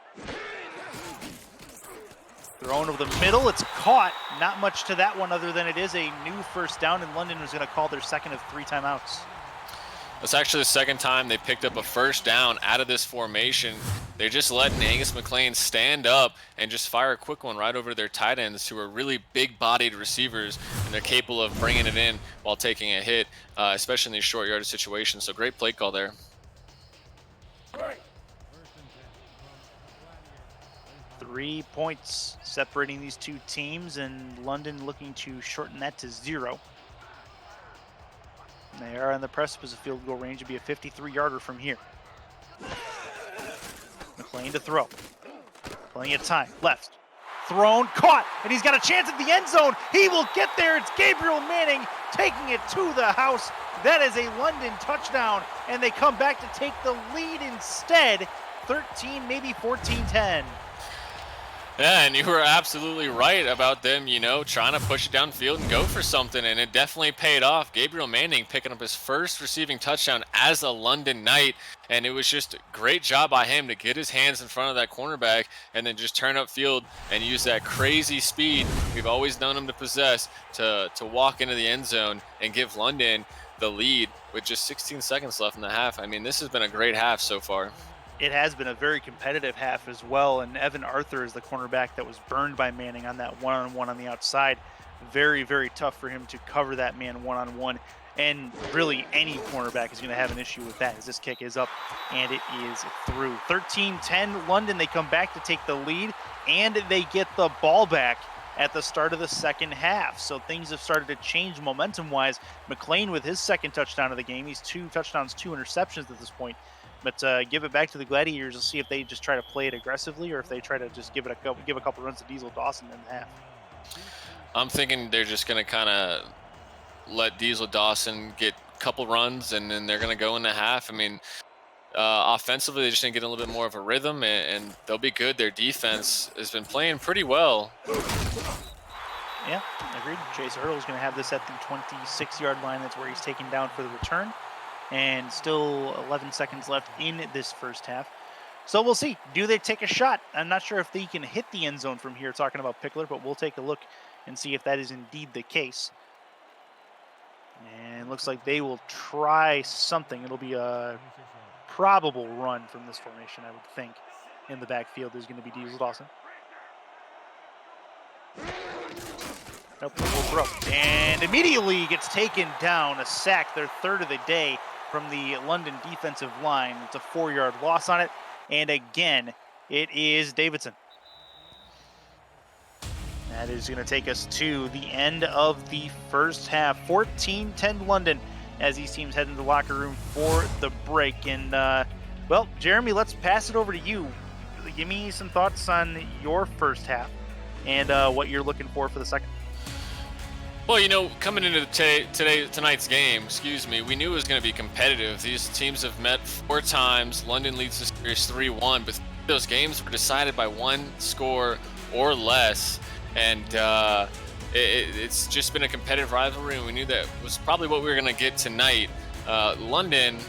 Thrown over the middle, it's caught. Not much to that one other than it is a new 1st down, and London was going to call their 2nd of 3 timeouts. It's actually the 2nd time they picked up a 1st down out of this formation. They're just letting Angus McLean stand up and just fire a quick one right over to their tight ends, who are really big-bodied receivers, and they're capable of bringing it in while taking a hit, especially in these short yardage situations. So great play call there. 3 points separating these two teams, and London looking to shorten that to 0. They are on the precipice of field goal range. It'd be a 53-yarder from here. McLean to throw. Plenty of time. Left. Thrown. Caught. And he's got a chance at the end zone. He will get there. It's Gabriel Manning taking it to the house. That is a London touchdown. And they come back to take the lead instead. 13, maybe 14-10. Yeah, and you were absolutely right about them, trying to push it downfield and go for something, and it definitely paid off. Gabriel Manning picking up his first receiving touchdown as a London Knight, and it was just a great job by him to get his hands in front of that cornerback and then just turn upfield and use that crazy speed we've always known him to possess to walk into the end zone and give London the lead with just 16 seconds left in the half. I mean, this has been a great half so far. It has been a very competitive half as well, and Evan Arthur is the cornerback that was burned by Manning on that one-on-one on the outside. Very, very tough for him to cover that man one-on-one, and really any cornerback is going to have an issue with that as this kick is up and it is through. 13-10 London, they come back to take the lead, and they get the ball back at the start of the 2nd half. So things have started to change momentum-wise. McLean with his 2nd touchdown of the game. He's 2 touchdowns, 2 interceptions at this point. But give it back to the Gladiators and see if they just try to play it aggressively or if they try to just give a couple runs to Diesel Dawson in the half. I'm thinking they're just going to kind of let Diesel Dawson get a couple runs, and then they're going to go in the half. I mean, offensively, they just need to get a little bit more of a rhythm, and they'll be good. Their defense has been playing pretty well. Yeah, agreed. Chase Earl is going to have this at the 26-yard line. That's where he's taken down for the return. And still 11 seconds left in this first half. So we'll see. Do they take a shot? I'm not sure if they can hit the end zone from here, talking about Pickler, but we'll take a look and see if that is indeed the case. And it looks like they will try something. It'll be a probable run from this formation, I would think. In the backfield is going to be Diesel Dawson. Nope, we'll throw. And immediately gets taken down. A sack, their 3rd of the day from the London defensive line. It's a 4-yard loss on it. And again, it is Davidson. That is going to take us to the end of the first half. 14-10 London as these teams head into the locker room for the break. And, well, Jeremy, let's pass it over to you. Give me some thoughts on your first half and what you're looking for the second. Well, coming into tonight's game, excuse me, we knew it was going to be competitive. These teams have met 4 times. London leads the series 3-1, but those games were decided by 1 score or less, and it's just been a competitive rivalry, and we knew that was probably what we were going to get tonight. London,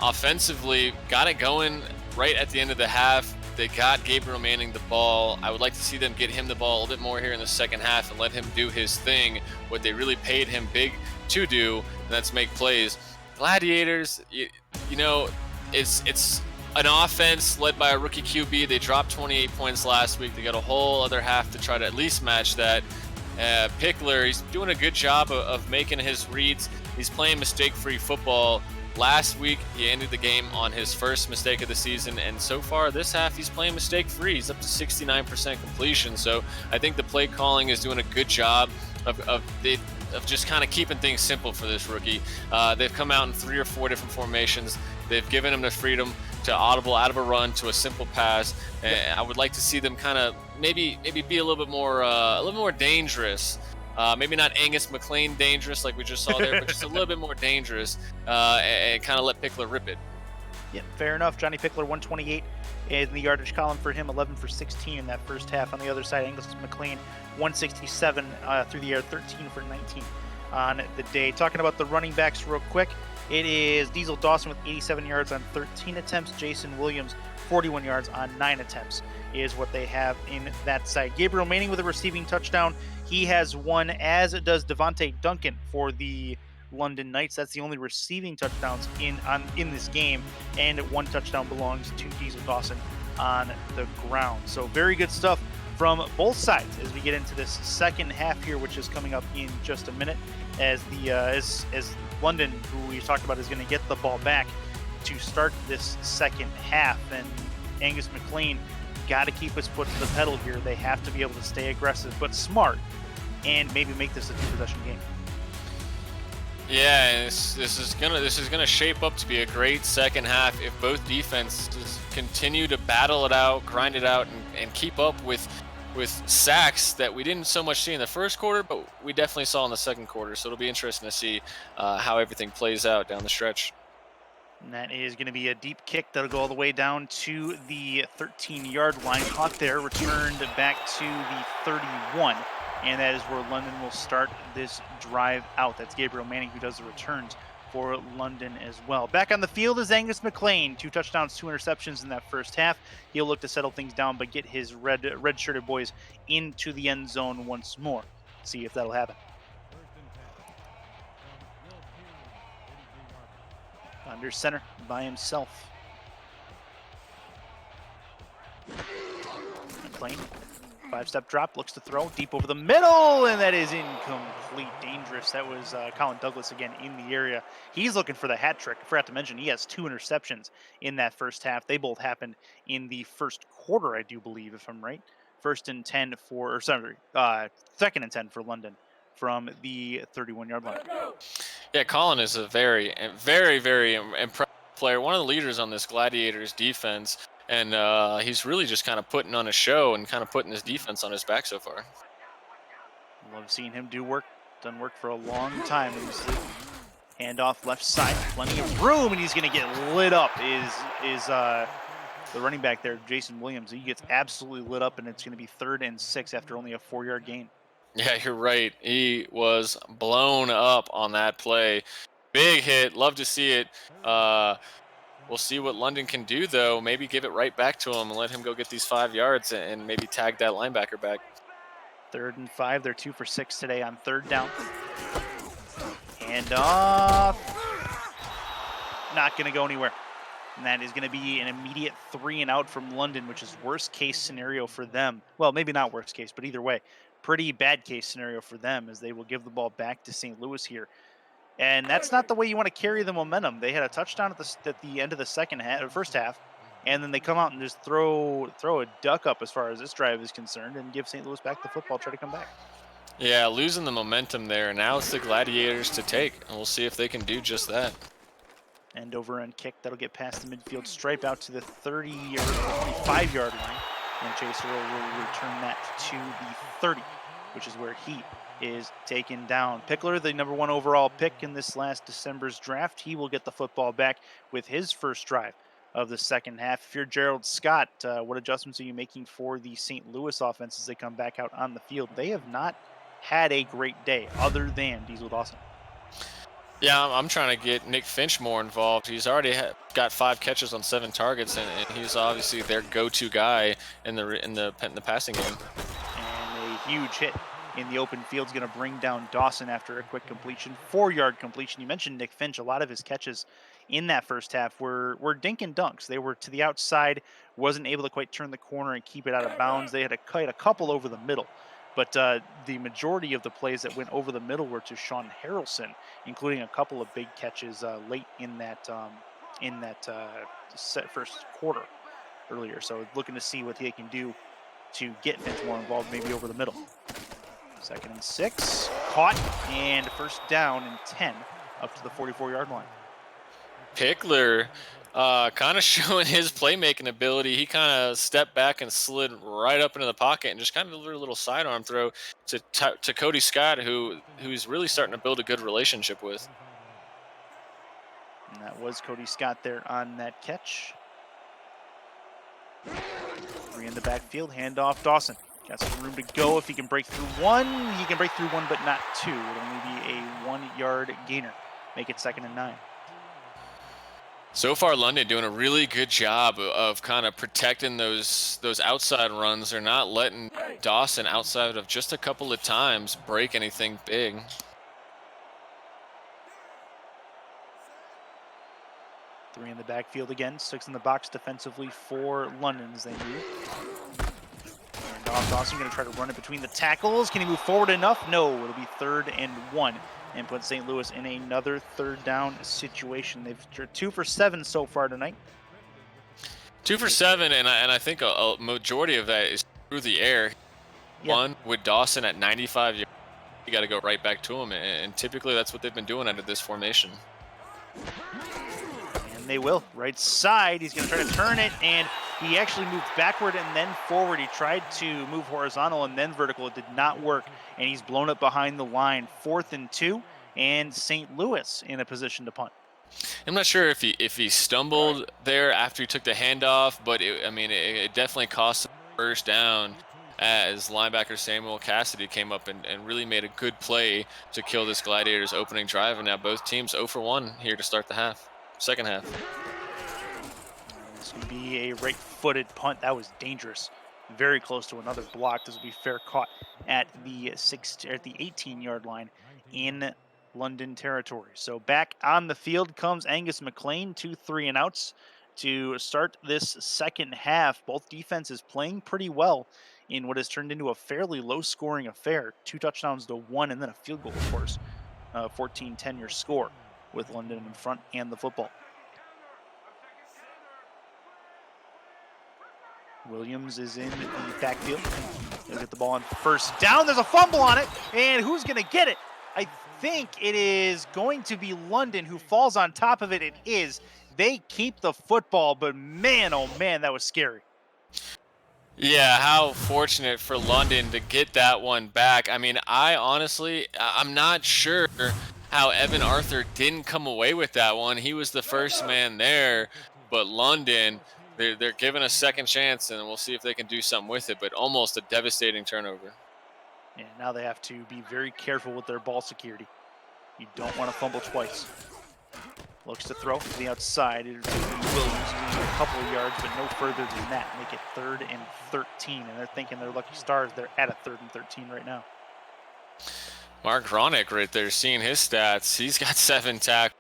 offensively, got it going right at the end of the half. They got Gabriel Manning the ball. I would like to see them get him the ball a little bit more here in the second half and let him do his thing, what they really paid him big to do, and that's make plays. Gladiators, it's an offense led by a rookie QB. They dropped 28 points last week. They got a whole other half to try to at least match that. Pickler, he's doing a good job of making his reads. He's playing mistake-free football. Last week, he ended the game on his first mistake of the season, and so far this half, he's playing mistake-free. He's up to 69% completion, so I think the play calling is doing a good job of just kind of keeping things simple for this rookie. They've come out in 3 or 4 different formations. They've given him the freedom to audible out of a run to a simple pass, and I would like to see them kind of maybe be a little bit more dangerous. Maybe not Angus McLean dangerous like we just saw there, but just a little bit more dangerous, and kind of let Pickler rip it. Yeah, fair enough. Johnny Pickler, 128 in the yardage column for him, 11 for 16 in that first half. On the other side, Angus McLean, 167 through the air, 13 for 19 on the day. Talking about the running backs real quick, it is Diesel Dawson with 87 yards on 13 attempts. Jason Williams, 41 yards on 9 attempts is what they have in that side. Gabriel Manning with a receiving touchdown. He has one, as does Devontae Duncan for the London Knights. That's the only receiving touchdowns in this game, and 1 touchdown belongs to Diesel Dawson on the ground. So very good stuff from both sides as we get into this second half here, which is coming up in just a minute. As the as London, who we talked about, is going to get the ball back to start this second half, and Angus McLean got to keep his foot to the pedal here. They have to be able to stay aggressive but smart, and maybe make this a 2-possession game. Yeah, this is gonna shape up to be a great second half if both defenses continue to battle it out, grind it out, and keep up with sacks that we didn't so much see in the first quarter, but we definitely saw in the second quarter. So it'll be interesting to see how everything plays out down the stretch. And that is going to be a deep kick that'll go all the way down to the 13-yard line. Caught there, returned back to the 31. And that is where London will start this drive out. That's Gabriel Manning who does the returns for London as well. Back on the field is Angus McLean. 2 touchdowns, 2 interceptions in that first half. He'll look to settle things down, but get his red-shirted boys into the end zone once more. See if that'll happen. Under center by himself. McLean, 5-step drop, looks to throw deep over the middle, and that is incomplete. Dangerous. That was Colin Douglas again in the area. He's looking for the hat trick. I forgot to mention he has 2 interceptions in that first half. They both happened in the first quarter, I do believe, if I'm right. Second and 10 for London from the 31-yard line. Yeah, Colin is a very, very impressive player. One of the leaders on this Gladiators defense, and he's really just kind of putting on a show and kind of putting his defense on his back so far. Love seeing him do work. Done work for a long time. Handoff left side, plenty of room, and he's going to get lit up. Is the running back there, Jason Williams? He gets absolutely lit up, and it's going to be 3rd and 6 after only a 4-yard gain. Yeah, you're right. He was blown up on that play. Big hit. Love to see it. We'll see what London can do, though. Maybe give it right back to him and let him go get these 5 yards and maybe tag that linebacker back. 3rd and 5. They're 2 for 6 today on 3rd down. Hand off. Not going to go anywhere. And that is going to be an immediate 3 and out from London, which is worst case scenario for them. Well, maybe not worst case, but either way, pretty bad case scenario for them, as they will give the ball back to St. Louis here. And that's not the way you want to carry the momentum. They had a touchdown at the end of the first half, and then they come out and just throw a duck up as far as this drive is concerned, and give St. Louis back the football, try to come back. Yeah, losing the momentum there. Now it's the Gladiators to take, and we'll see if they can do just that. End over end kick that'll get past the midfield stripe out to the 30 or 35-yard line, and Chase Earl will return that to the 30, which is where he is taken down. Pickler, the number 1 overall pick in this last December's draft, he will get the football back with his first drive of the second half. If you're Gerald Scott, what adjustments are you making for the St. Louis offense as they come back out on the field? They have not had a great day other than Diesel Dawson. Yeah, I'm trying to get Nick Finch more involved. He's already got 5 catches on 7 targets, and he's obviously their go-to guy in the passing game. And a huge hit in the open field is going to bring down Dawson after a quick completion, 4-yard completion. You mentioned Nick Finch. A lot of his catches in that first half were dink and dunks. They were to the outside, wasn't able to quite turn the corner and keep it out of bounds. They had a couple over the middle. But the majority of the plays that went over the middle were to Sean Harrelson, including a couple of big catches late in that first quarter earlier. So looking to see what they can do to get Finch more involved, maybe over the middle. 2nd and 6, caught, and first down and 10 up to the 44-yard line. Pickler kind of showing his playmaking ability. He kind of stepped back and slid right up into the pocket and just kind of delivered a little sidearm throw to Cody Scott, who's really starting to build a good relationship with. And that was Cody Scott there on that catch. 3 in the backfield, handoff Dawson. Got some room to go if he can break through one. He can break through one, but not 2. It'll only be a 1-yard gainer. Make it 2nd and 9. So far, London doing a really good job of kind of protecting those outside runs. They're not letting Dawson, outside of just a couple of times, break anything big. Three in the backfield again. 6 in the box defensively for London as they move. And Dawson going to try to run it between the tackles. Can he move forward enough? No. It'll be 3rd and 1. And put St. Louis in another 3rd down situation. They've 2 for 7 so far tonight. 2 for 7, and I think a majority of that is through the air. Yeah. One with Dawson at 95 yards, you got to go right back to him, and typically that's what they've been doing out of this formation. And they will. Right side, he's going to try to turn it, and he actually moved backward and then forward. He tried to move horizontal and then vertical. It did not work, and he's blown it behind the line. 4th and 2, and St. Louis in a position to punt. I'm not sure if he stumbled there after he took the handoff, but it definitely cost him first down as linebacker Samuel Cassidy came up and really made a good play to kill this Gladiators opening drive. And now both teams 0 for 1 here to start the second half. This would be a right-footed punt. That was dangerous. Very close to another block. This will be fair caught at the 18-yard line in London territory. So back on the field comes Angus McLean, 2 3-and-outs to start this second half. Both defenses playing pretty well in what has turned into a fairly low-scoring affair. 2 touchdowns to 1, and then a field goal, of course. 14-10 your score with London in front and the football. Williams is in the backfield. He'll get the ball on first down. There's a fumble on it, and who's going to get it? I think it is going to be London who falls on top of it. It is. They keep the football, but man, oh man, that was scary. Yeah, how fortunate for London to get that one back. I mean, I'm not sure how Evan Arthur didn't come away with that one. He was the first man there, but London, they're given a second chance, and we'll see if they can do something with it, but almost a devastating turnover. And now they have to be very careful with their ball security. You don't want to fumble twice. Looks to throw to the outside. It'll be Williams using a couple of yards, but no further than that. Make it 3rd and 13, and they're thinking they're lucky stars. They're at a 3rd and 13 right now. Mark Gronick right there, seeing his stats. He's got 7 tackles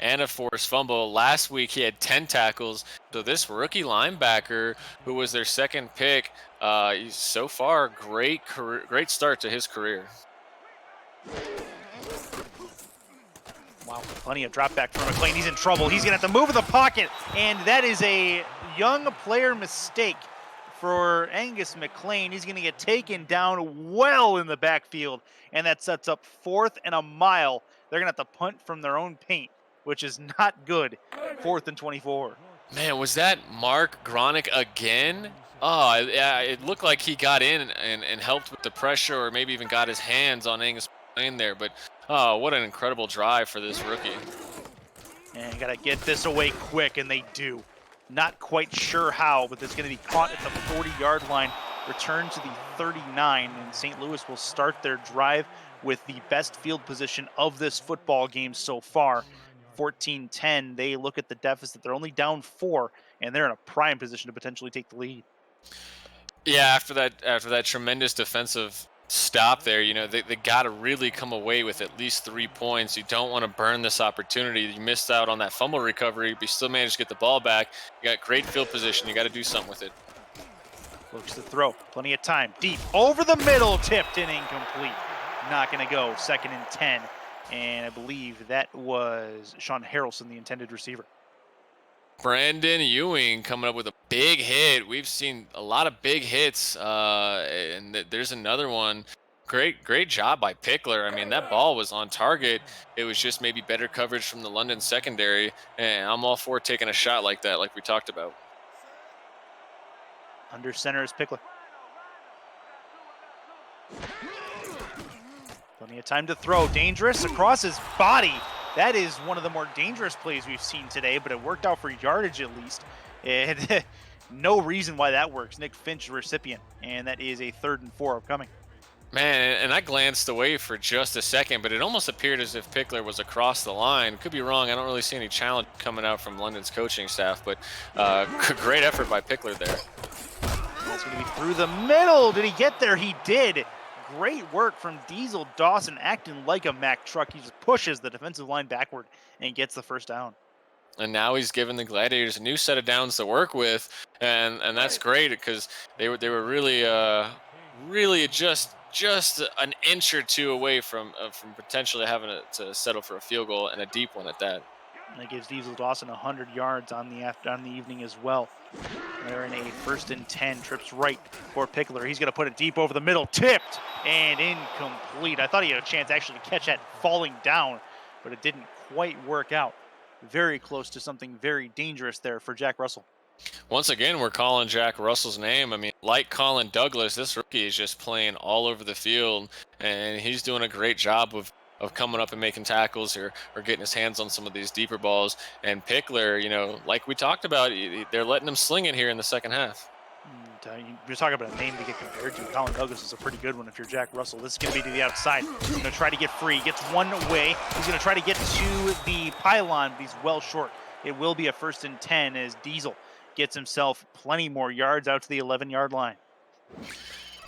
and a forced fumble. Last week he had 10 tackles. So this rookie linebacker, who was their second pick, so far great start to his career. Wow, plenty of drop back from McLean. He's in trouble. He's going to have to move in the pocket, and that is a young player mistake for Angus McLean. He's going to get taken down well in the backfield, and that sets up 4th and a mile. They're going to have to punt from their own paint, which is not good. 4th and 24. Man, was that Mark Gronick again? Yeah, it looked like he got in and helped with the pressure, or maybe even got his hands on Angus in there. But oh, what an incredible drive for this rookie. And you got to get this away quick, and they do. Not quite sure how, but it's going to be caught at the 40-yard line, returned to the 39, and St. Louis will start their drive with the best field position of this football game so far. 14-10, they look at the deficit. They're only down 4, and they're in a prime position to potentially take the lead. Yeah, after that tremendous defensive stop there, they got to really come away with at least 3 points. You don't want to burn this opportunity. You missed out on that fumble recovery, but you still managed to get the ball back. You got great field position. You got to do something with it. Looks to throw. Plenty of time. Deep. Over the middle. Tipped and incomplete. Not going to go. 2nd and 10. And I believe that was Sean Harrelson, the intended receiver. Brandon Ewing coming up with a big hit. We've seen a lot of big hits, and there's another one. Great job by Pickler. I mean, that ball was on target. It was just maybe better coverage from the London secondary, and I'm all for taking a shot like that, like we talked about. Under center is Pickler. Plenty of time to throw. Dangerous across his body. That is one of the more dangerous plays we've seen today, but it worked out for yardage at least. And no reason why that works. Nick Finch, recipient, and that is a 3rd and 4 upcoming. Man, and I glanced away for just a second, but it almost appeared as if Pickler was across the line. Could be wrong. I don't really see any challenge coming out from London's coaching staff, but great effort by Pickler there. That's going to be through the middle. Did he get there? He did. Great work from Diesel Dawson, acting like a Mack truck. He just pushes the defensive line backward and gets the 1st down. And now he's given the Gladiators a new set of downs to work with, and that's great because they were really just an inch or two away from potentially having to settle for a field goal, and a deep one at that. And that gives Diesel Dawson 100 yards on the evening as well. They're in a 1st and 10. Trips right for Pickler. He's going to put it deep over the middle. Tipped and incomplete. I thought he had a chance actually to catch that falling down, but it didn't quite work out. Very close to something very dangerous there for Jack Russell. Once again, we're calling Jack Russell's name. I mean, like Colin Douglas, this rookie is just playing all over the field, and he's doing a great job of coming up and making tackles or getting his hands on some of these deeper balls. And Pickler, like we talked about, they're letting him sling it here in the second half. You're talking about a name to get compared to. Colin Douglas is a pretty good one if you're Jack Russell. This is going to be to the outside. He's going to try to get free. Gets one way. He's going to try to get to the pylon, but he's well short. It will be a 1st and 10 as Diesel gets himself plenty more yards out to the 11-yard line.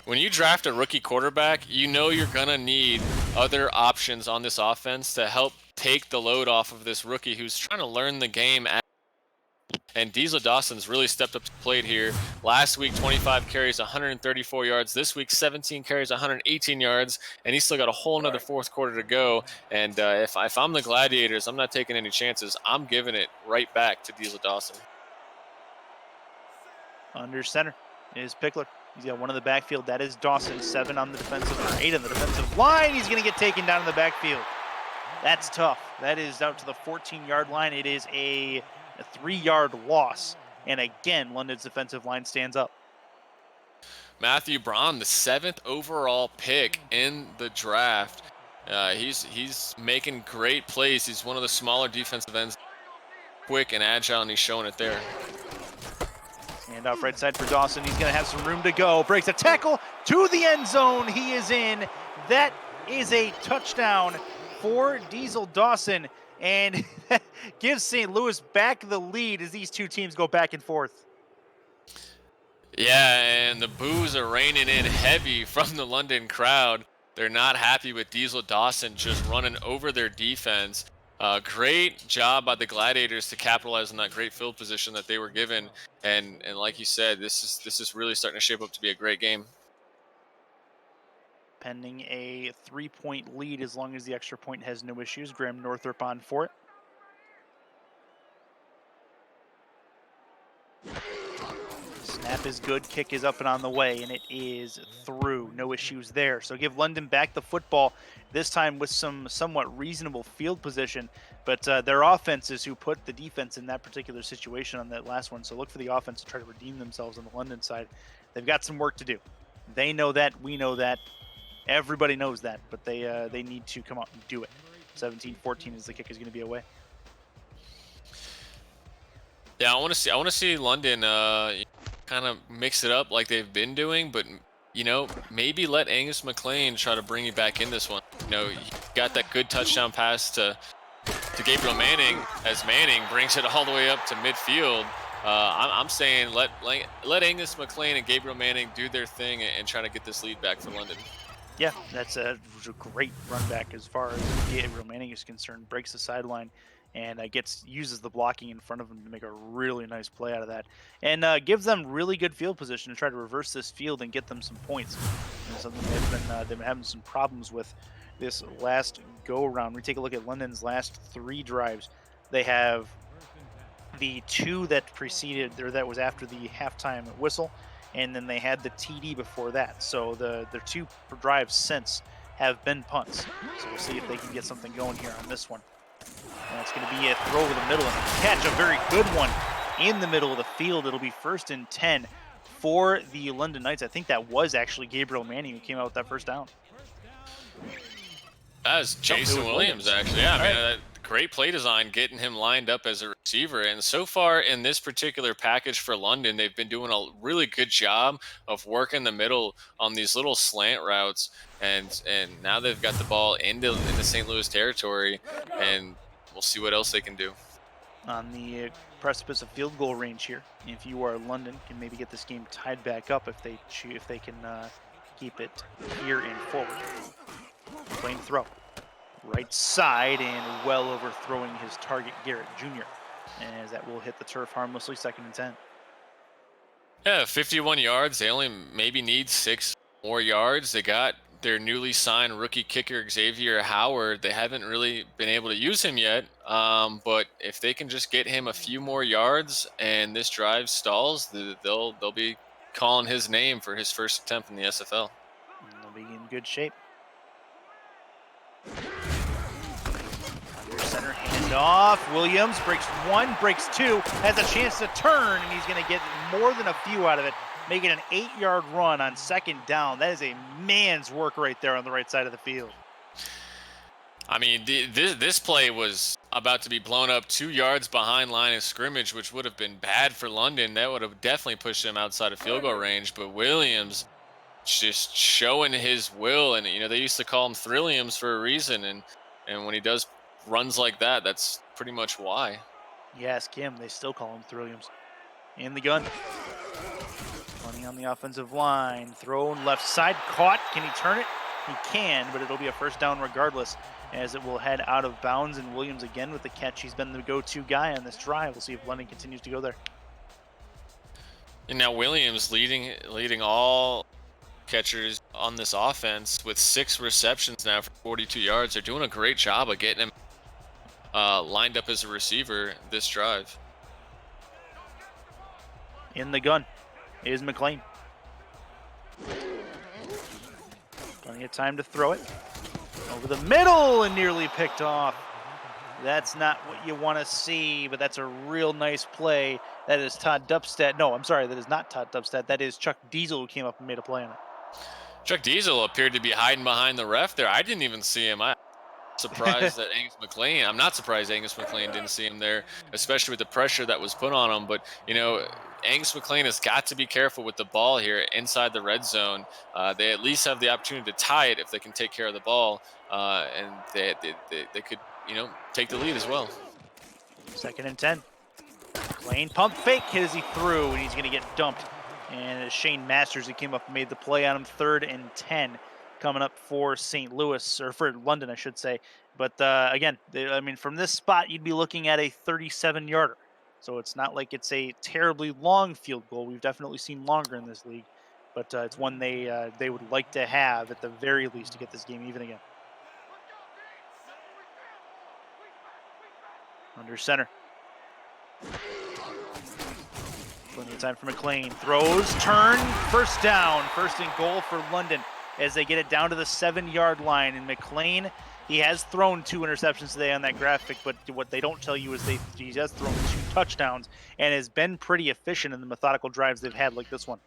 When you draft a rookie quarterback, you're going to need other options on this offense to help take the load off of this rookie who's trying to learn the game. And Diesel Dawson's really stepped up to the plate here. Last week, 25 carries, 134 yards. This week, 17 carries, 118 yards. And he's still got a whole another 4th quarter to go. And if I'm the Gladiators, I'm not taking any chances. I'm giving it right back to Diesel Dawson. Under center is Pickler. He's got one in the backfield. That is Dawson. 7 on the defensive, or 8 on the defensive line. He's going to get taken down in the backfield. That's tough. That is out to the 14-yard line. It is a 3-yard loss. And again, London's defensive line stands up. Matthew Braun, the 7th overall pick in the draft. He's making great plays. He's one of the smaller defensive ends, quick and agile, and he's showing it there. And off right side for Dawson. He's going to have some room to go. Breaks a tackle to the end zone. He is in. That is a touchdown for Diesel Dawson. And gives St. Louis back the lead as these two teams go back and forth. Yeah, and the boos are raining in heavy from the London crowd. They're not happy with Diesel Dawson just running over their defense. Great job by the Gladiators to capitalize on that great field position that they were given. And like you said, this is really starting to shape up to be a great game. Pending a 3-point lead as long as the extra point has no issues. Graham Northrup on for it. Snap is good, kick is up and on the way, and it is through. No issues there. So give London back the football, this time with some somewhat reasonable field position. But their offense is who put the defense in that particular situation on that last one. So look for the offense to try to redeem themselves on the London side. They've got some work to do. They know that. We know that. Everybody knows that. But they need to come out and do it. 17-14 is the kick is going to be away. Yeah, I want to see London kind of mix it up like they've been doing, but maybe let Angus McLean try to bring you back in this one. He got that good touchdown pass to Gabriel Manning as Manning brings it all the way up to midfield. I'm saying let Angus McLean and Gabriel Manning do their thing and try to get this lead back for London. Yeah, that's a great run back as far as Gabriel Manning is concerned. Breaks the sideline and uses the blocking in front of him to make a really nice play out of that, and gives them really good field position to try to reverse this field and get them some points. Something they've been having some problems with this last go around. We take a look at London's last 3 drives. They have the 2 that preceded, or that was after the halftime whistle, and then they had the TD before that. So their 2 drives since have been punts. So we'll see if they can get something going here on this one. And it's going to be a throw over the middle and a catch, a very good one in the middle of the field. It'll be 1st and 10 for the London Knights. I think that was actually Gabriel Manning who came out with that first down. That was Jason Williams, actually. Yeah, I mean, great play design, getting him lined up as a receiver. And so far in this particular package for London, they've been doing a really good job of working the middle on these little slant routes. And now they've got the ball into St. Louis territory, and we'll see what else they can do. On the precipice of field goal range here, if you are London, can maybe get this game tied back up if they can keep it here and forward. Plain throw. Right side and well overthrowing his target, Garrett Jr. As that will hit the turf harmlessly, 2nd and 10. Yeah, 51 yards. They only maybe need 6 more yards. They got their newly signed rookie kicker, Xavier Howard. They haven't really been able to use him yet. But if they can just get him a few more yards and this drive stalls, they'll be calling his name for his first attempt in the SFL. And they'll be in good shape. Under center, hand off. Williams breaks 1, breaks 2, has a chance to turn, and he's going to get more than a few out of it, making an 8-yard run on 2nd down. That is a man's work right there on the right side of the field. I mean, this play was about to be blown up 2 yards behind line of scrimmage, which would have been bad for London. That would have definitely pushed them outside of field goal range. But Williams just showing his will, and they used to call him Thrilliums for a reason, and when he does runs like that, that's pretty much why. Yes, Kim, they still call him Thrilliums. In the gun. Running on the offensive line. Thrown left side. Caught. Can he turn it? He can, but it'll be a 1st down regardless, as it will head out of bounds. And Williams again with the catch. He's been the go-to guy on this drive. We'll see if London continues to go there. And now Williams leading all catchers on this offense with 6 receptions now for 42 yards. They're doing a great job of getting him lined up as a receiver this drive. In the gun is McLean. Plenty of time to throw it. Over the middle and nearly picked off. That's not what you want to see, but that's a real nice play. That is Todd Dubstad. No, I'm sorry, that is not Todd Dubstad. That is Chuck Diesel who came up and made a play on it. Chuck Diesel appeared to be hiding behind the ref there. I didn't even see him. I'm surprised that I'm not surprised Angus McLean didn't see him there, especially with the pressure that was put on him. But, Angus McLean has got to be careful with the ball here inside the red zone. They at least have the opportunity to tie it if they can take care of the ball, and they could, take the lead as well. 2nd and 10. McLean pump fake as he threw, and he's going to get dumped. And it's Shane Masters who came up and made the play on him. 3rd and 10 coming up for St. Louis, or for London, I should say. But again, from this spot, you'd be looking at a 37-yarder. So it's not like it's a terribly long field goal. We've definitely seen longer in this league. But it's one they would like to have at the very least to get this game even again. Under center. Plenty of time for McLean. Throws, turn, first down. First and goal for London as they get it down to the 7-yard line. And McLean, he has thrown 2 interceptions today on that graphic, but what they don't tell you is he has thrown 2 touchdowns and has been pretty efficient in the methodical drives they've had like this one.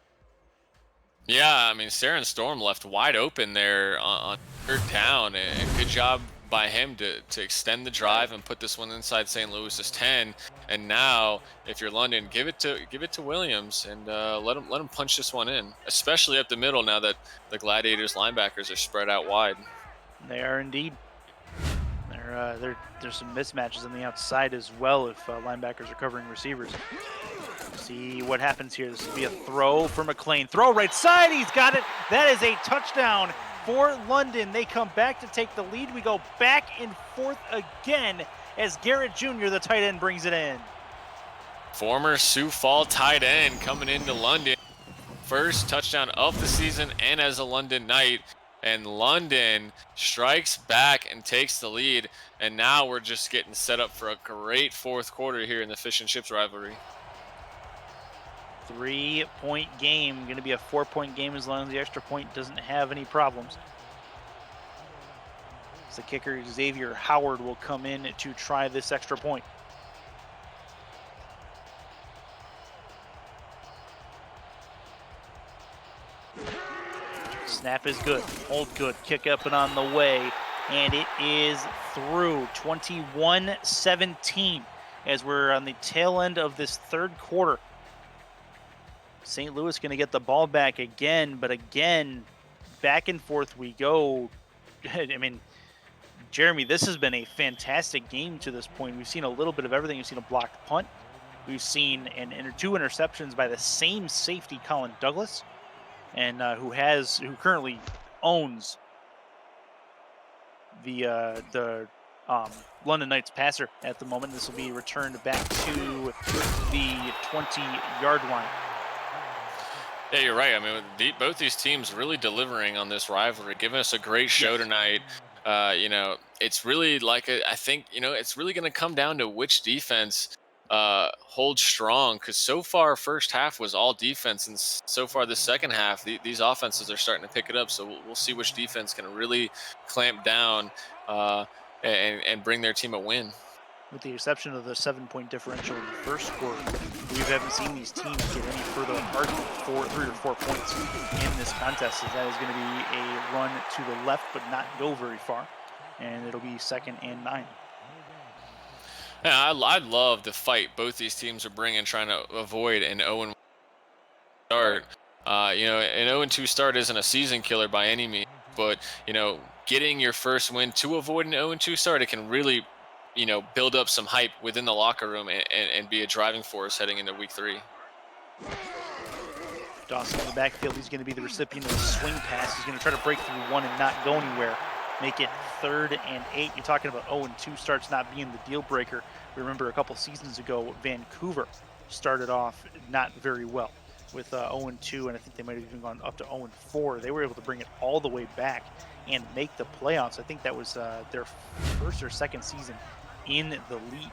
Yeah, I mean, Saren Storm left wide open there on 3rd down, and good job by him to extend the drive and put this one inside St. Louis's 10. And now, if you're London, give it to Williams and let him punch this one in, especially up the middle now that the Gladiators linebackers are spread out wide. They are indeed. There's some mismatches on the outside as well if linebackers are covering receivers. See what happens here. This will be a throw for McLean. Throw right side. He's got it. That is a touchdown for London. They come back to take the lead. We go back and forth again as Garrett Jr., the tight end, brings it in. Former Sioux Fall tight end coming into London. First touchdown of the season and as a London Knight. And London strikes back and takes the lead. And now we're just getting set up for a great 4th quarter here in the Fish and Chips rivalry. 3-point game. Going to be a 4-point game as long as the extra point doesn't have any problems. So the kicker, Xavier Howard, will come in to try this extra point. Snap is good. Hold good. Kick up and on the way. And it is through. 21-17 as we're on the tail end of this 3rd quarter. St. Louis going to get the ball back again, but again, back and forth we go. I mean, Jeremy, this has been a fantastic game to this point. We've seen a little bit of everything. We've seen a blocked punt. We've seen 2 interceptions by the same safety, Colin Douglas, and who currently owns the London Knights passer at the moment. This will be returned back to the 20-yard line. Yeah, you're right. I mean, both these teams really delivering on this rivalry, giving us a great show tonight. It's really I think, it's really going to come down to which defense holds strong, because so far first half was all defense, and so far the second half, these offenses are starting to pick it up. So we'll see which defense can really clamp down and bring their team a win. With the exception of the 7-point differential in the first quarter, we haven't seen these teams get any further apart than 3 or 4 points in this contest. So that is going to be a run to the left, but not go very far. And it'll be 2nd and 9. Yeah, I love the fight both these teams are bringing, trying to avoid an 0-1 start. An 0-2 start isn't a season killer by any means, but getting your first win to avoid an 0-2 start, it can really build up some hype within the locker room and be a driving force heading into week 3. Dawson in the backfield, he's going to be the recipient of the swing pass. He's going to try to break through one and not go anywhere. Make it 3rd and 8. You're talking about 0-2 starts not being the deal breaker. Remember a couple seasons ago, Vancouver started off not very well with 0-2, and I think they might have even gone up to 0-4. They were able to bring it all the way back and make the playoffs. I think that was their 1st or 2nd season in the league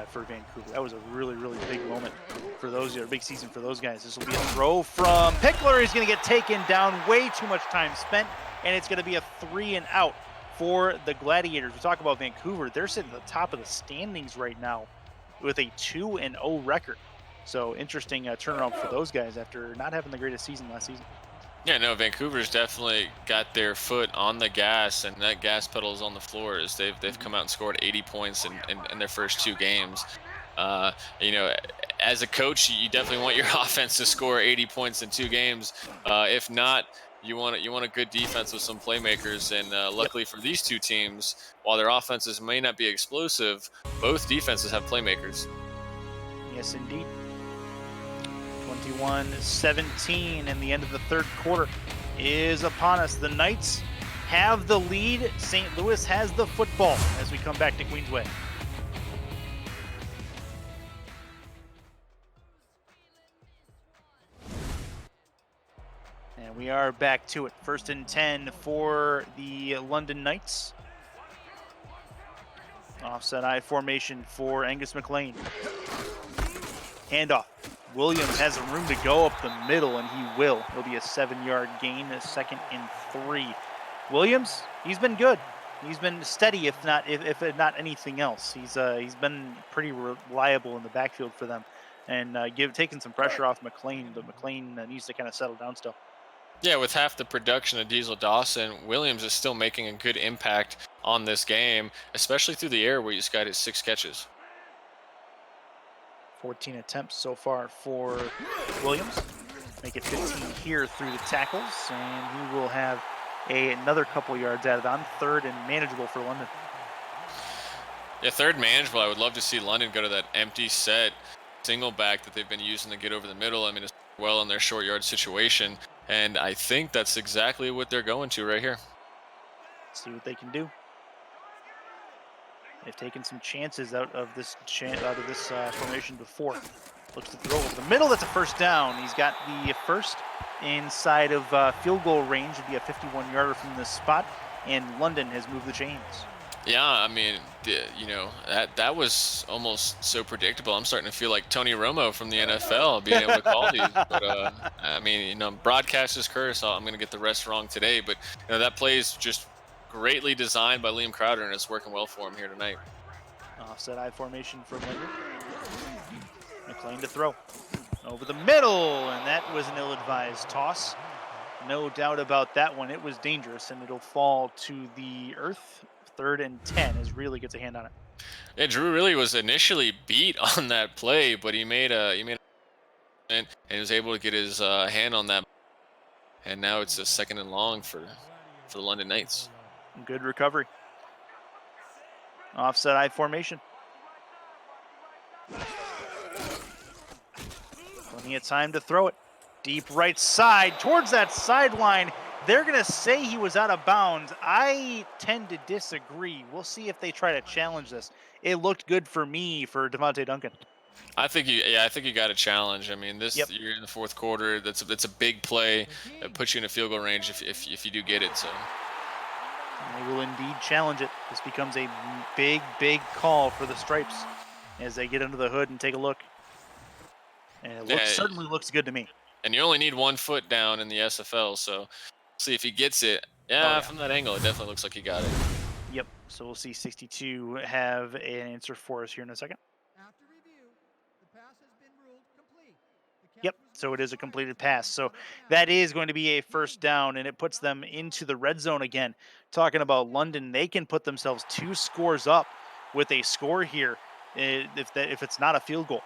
for Vancouver. That was a really, really big moment for those, a big season for those guys. This will be a throw from Pickler. He's going to get taken down. Way too much time spent, and it's going to be a 3 and out for the Gladiators. We talk about Vancouver. They're sitting at the top of the standings right now with a 2-0 record. So interesting turnaround for those guys after not having the greatest season last season. Yeah, no, Vancouver's definitely got their foot on the gas, and that gas pedal is on the floor as they've come out and scored 80 points in their first 2 games. As a coach, you definitely want your offense to score 80 points in 2 games. If not, you want a good defense with some playmakers. And luckily for these 2 teams, while their offenses may not be explosive, both defenses have playmakers. Yes, indeed. 21-17, and the end of the 3rd quarter is upon us. The Knights have the lead. St. Louis has the football as we come back to Queensway. And we are back to it. 1st and 10 for the London Knights. Offset I formation for Angus McLean. Handoff. Williams has some room to go up the middle, and he will. It'll be a 7-yard gain, a 2nd and 3. Williams, he's been good. He's been steady, if not anything else. He's been pretty reliable in the backfield for them, and taking some pressure off McLean. But McLean needs to kind of settle down still. Yeah, with half the production of Diesel Dawson, Williams is still making a good impact on this game, especially through the air where he's got his 6 catches. 14 attempts so far for Williams. Make it 15 here through the tackles, and he will have another couple yards out of it on 3rd and manageable for London. Yeah, 3rd manageable. I would love to see London go to that empty set single back that they've been using to get over the middle. I mean, it's well in their short yard situation, and I think that's exactly what they're going to right here. See what they can do. They've taken some chances out of this formation before. Looks to throw over the middle. That's a 1st down. He's got the 1st inside of field goal range. It'd be a 51-yarder from this spot, and London has moved the chains. Yeah, I mean, that was almost so predictable. I'm starting to feel like Tony Romo from the NFL being able to call these. But I mean, broadcast is curse. I'm going to get the rest wrong today. But that play is just greatly designed by Liam Crowder, and it's working well for him here tonight. Offset I formation from London. McLean to throw over the middle, and that was an ill-advised toss. No doubt about that one. It was dangerous, and it'll fall to the earth. 3rd and 10 as Really gets a hand on it. Yeah, Drew really was initially beat on that play, but he made and he was able to get his hand on that, and now it's a 2nd and long for the London Knights. Good recovery. Offset I formation. Plenty of time to throw it. Deep right side towards that sideline. They're going to say he was out of bounds. I tend to disagree. We'll see if they try to challenge this. It looked good for me for Devontae Duncan. I think you got a challenge. I mean, you're in the 4th quarter. That's a big play. It puts you in a field goal range if you do get it. So they will indeed challenge it. This becomes a big call for the Stripes as they get under the hood and take a look. And it certainly looks good to me. And you only need 1 foot down in the SFL, so see if he gets it. Yeah, from that angle, it definitely looks like he got it. Yep. So we'll see 62 have an answer for us here in a second. After review, the pass has been ruled complete. Yep. So it is a completed pass. So that is going to be a 1st down, and it puts them into the red zone again. Talking about London, they can put themselves 2 scores up with a score here if it's not a field goal.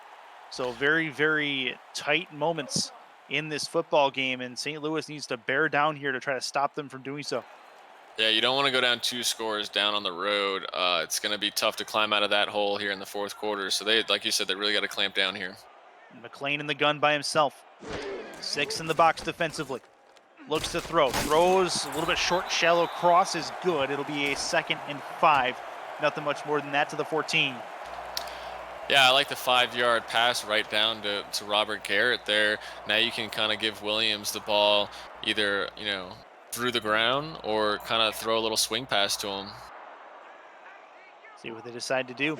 So very tight moments in this football game, and St. Louis needs to bear down here to try to stop them from doing so. Yeah, you don't want to go down 2 scores down on the road. It's going to be tough to climb out of that hole here in the 4th quarter. So they, like you said, they really got to clamp down here. McLean in the gun by himself. 6 in the box defensively. Looks to throw. Throws a little bit short, shallow cross is good. It'll be a 2nd and 5. Nothing much more than that to the 14. Yeah, I like the 5-yard pass right down to Robert Garrett there. Now you can kind of give Williams the ball either, through the ground or kind of throw a little swing pass to him. See what they decide to do.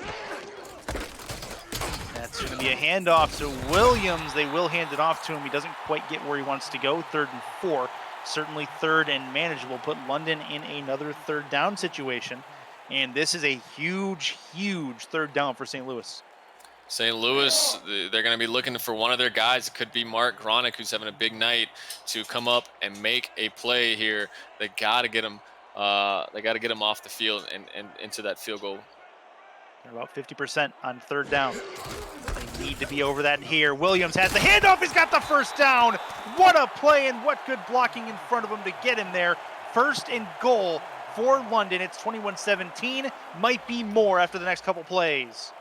That's going to be a handoff to Williams. They will hand it off to him. He doesn't quite get where he wants to go. 3rd and 4. Certainly 3rd and manageable. Put London in another 3rd down situation. And this is a huge 3rd down for St. Louis. St. Louis, they're going to be looking for one of their guys. It could be Mark Gronick, who's having a big night, to come up and make a play here. They got to get him. They got to get him off the field and into that field goal. They're about 50% on 3rd down. They need to be over that here. Williams has the handoff. He's got the 1st down. What a play, and what good blocking in front of him to get him there. 1st and goal for London. It's 21-17. Might be more after the next couple plays.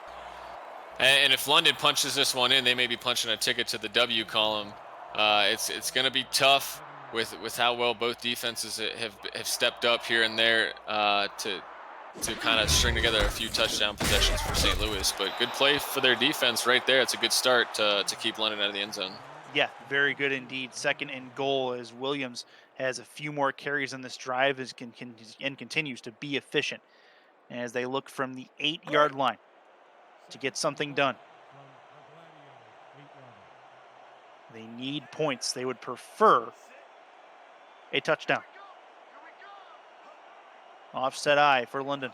And if London punches this one in, they may be punching a ticket to the W column. It's going to be tough with how well both defenses have stepped up here and there to kind of string together a few touchdown possessions for St. Louis. But good play for their defense right there. It's a good start to keep London out of the end zone. Yeah, very good indeed. 2nd and goal as Williams has a few more carries on this drive and continues to be efficient as they look from the 8-yard line to get something done. They need points. They would prefer a touchdown. Offset I for London.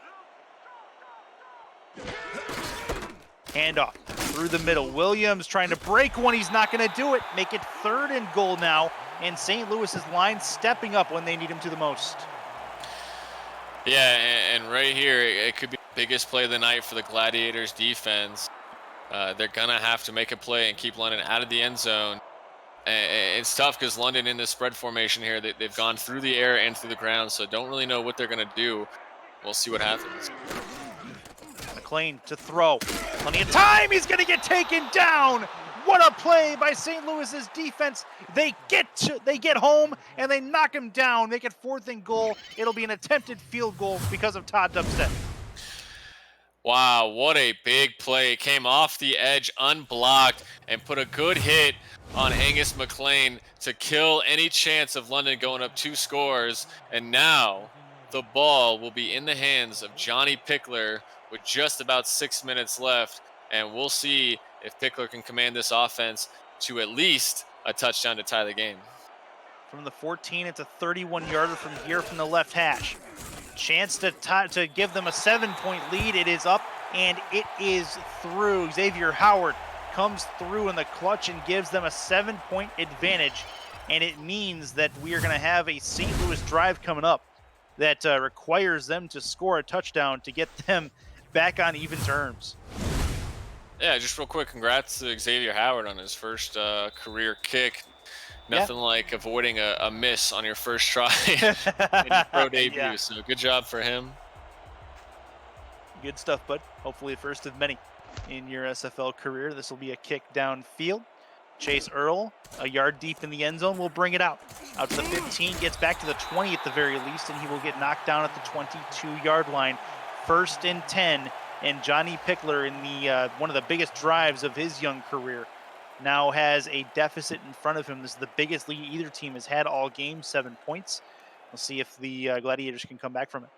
Handoff through the middle. Williams trying to break one. He's not going to do it. Make it 3rd and goal now. And St. Louis's line stepping up when they need him to the most. Yeah, and right here, it could be the biggest play of the night for the Gladiators defense. They're going to have to make a play and keep London out of the end zone. And it's tough because London in this spread formation here, they've gone through the air and through the ground, so don't really know what they're going to do. We'll see what happens. McLean to throw. Plenty of time. He's going to get taken down. What a play by St. Louis's defense. They get home and they knock him down. Make it 4th and goal. It'll be an attempted field goal because of Todd Dubstead. Wow, what a big play. It came off the edge unblocked and put a good hit on Angus McLean to kill any chance of London going up 2 scores. And now the ball will be in the hands of Johnny Pickler with just about 6 minutes left. And we'll see if Pickler can command this offense to at least a touchdown to tie the game. From the 14, it's a 31-yarder from here from the left hash. Chance to give them a 7-point lead. It is up and it is through. Xavier Howard comes through in the clutch and gives them a 7-point advantage. And it means that we are going to have a St. Louis drive coming up that requires them to score a touchdown to get them back on even terms. Yeah, just real quick, congrats to Xavier Howard on his first career kick. Nothing like avoiding a miss on your first try in your pro debut. Yeah. So good job for him. Good stuff, bud. Hopefully the first of many in your SFL career. This will be a kick downfield. Chase Earl, a yard deep in the end zone, will bring it out. Out to the 15, gets back to the 20 at the very least, and he will get knocked down at the 22-yard line. 1st and 10, and Johnny Pickler in the one of the biggest drives of his young career now has a deficit in front of him. This is the biggest lead either team has had all game, 7 points. We'll see if the Gladiators can come back from it.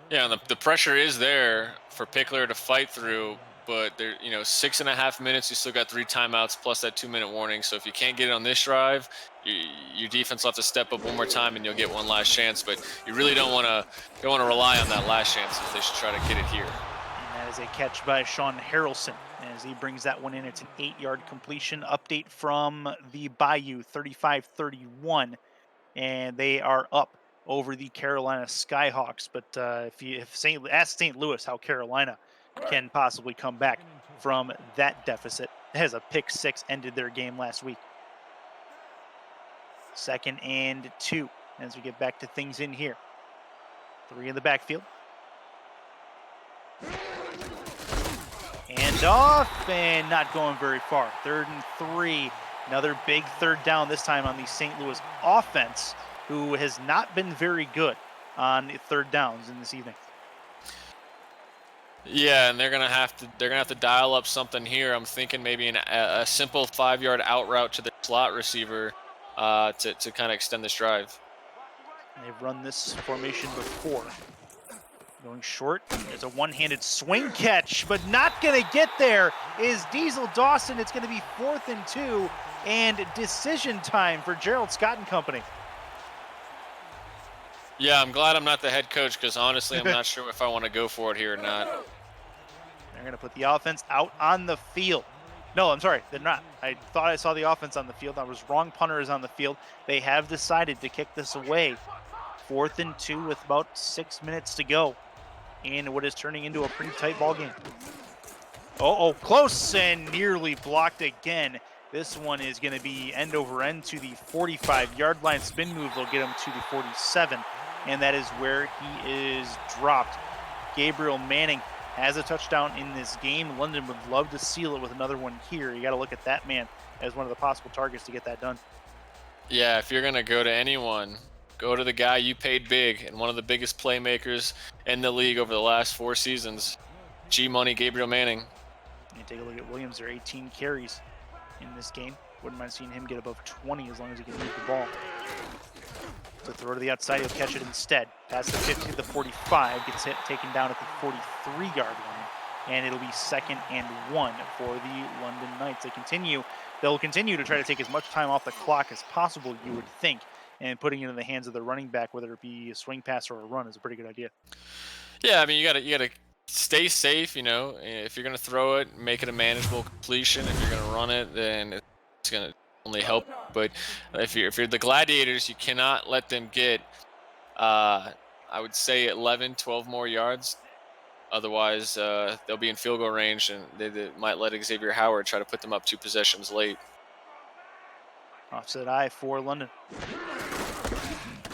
Yeah, and the pressure is there for Pickler to fight through, but there, 6.5 minutes. You still got 3 timeouts plus that 2-minute warning. So if you can't get it on this drive, your defense will have to step up one more time, and you'll get one last chance. But you really don't want to rely on that last chance if they should try to get it here. And that is a catch by Sean Harrelson as he brings that one in. It's an 8-yard completion. Update from the Bayou, 35-31, and they are up over the Carolina Skyhawks. But ask St. Louis how Carolina can possibly come back from that deficit, as a pick 6 ended their game last week. 2nd and 2 as we get back to things in here. 3 in the backfield. And off, and not going very far. 3rd and 3. Another big 3rd down, this time on the St. Louis offense, who has not been very good on 3rd downs in this evening. Yeah, and they're gonna have to dial up something here. I'm thinking maybe a simple 5-yard out route to the slot receiver to kind of extend this drive. They've run this formation before. Going short, it's a one-handed swing catch, but not going to get there is Diesel Dawson. It's going to be 4th and 2, and decision time for Gerald Scott and company. Yeah, I'm glad I'm not the head coach, because honestly, I'm not sure if I want to go for it here or not. They're going to put the offense out on the field. No, I'm sorry, they're not. I thought I saw the offense on the field. I was wrong. Punter is on the field. They have decided to kick this away. 4th and 2 with about 6 minutes to go in what is turning into a pretty tight ball game. Oh, close and nearly blocked again. This one is going to be end over end to the 45-yard line. Spin move will get him to the 47, and that is where he is dropped. Gabriel Manning has a touchdown in this game. London would love to seal it with another one here. You got to look at that man as one of the possible targets to get that done. Yeah, if you're going to go to anyone, go to the guy you paid big and one of the biggest playmakers in the league over the last 4 seasons. G-Money, Gabriel Manning. You take a look at Williams. There are 18 carries in this game. Wouldn't mind seeing him get above 20 as long as he can move the ball. To throw to the outside, he'll catch it instead. Past the 50 to the 45, gets hit, taken down at the 43-yard line. and it'll be 2nd and 1 for the London Knights. They'll continue to try to take as much time off the clock as possible, you would think, and putting it in the hands of the running back, whether it be a swing pass or a run, is a pretty good idea. Yeah, I mean, you gotta stay safe. If you're gonna throw it, make it a manageable completion. If you're gonna run it, then it's gonna only help. But if you're the Gladiators, you cannot let them get, I would say 11, 12 more yards. Otherwise, they'll be in field goal range, and they might let Xavier Howard try to put them up 2 possessions late. Offset I for London.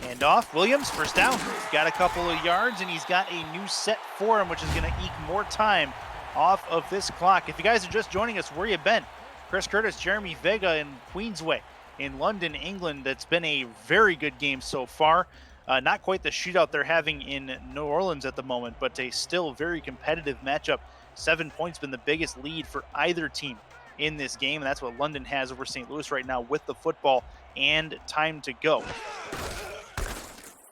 And off, Williams, first down. He's got a couple of yards, and he's got a new set for him, which is going to eke more time off of this clock. If you guys are just joining us, where you been? Chris Curtis, Jeremy Vega in Queensway in London, England. That's been a very good game so far. Not quite the shootout they're having in New Orleans at the moment, but a still very competitive matchup. 7 points been the biggest lead for either team in this game, and that's what London has over St. Louis right now with the football and time to go.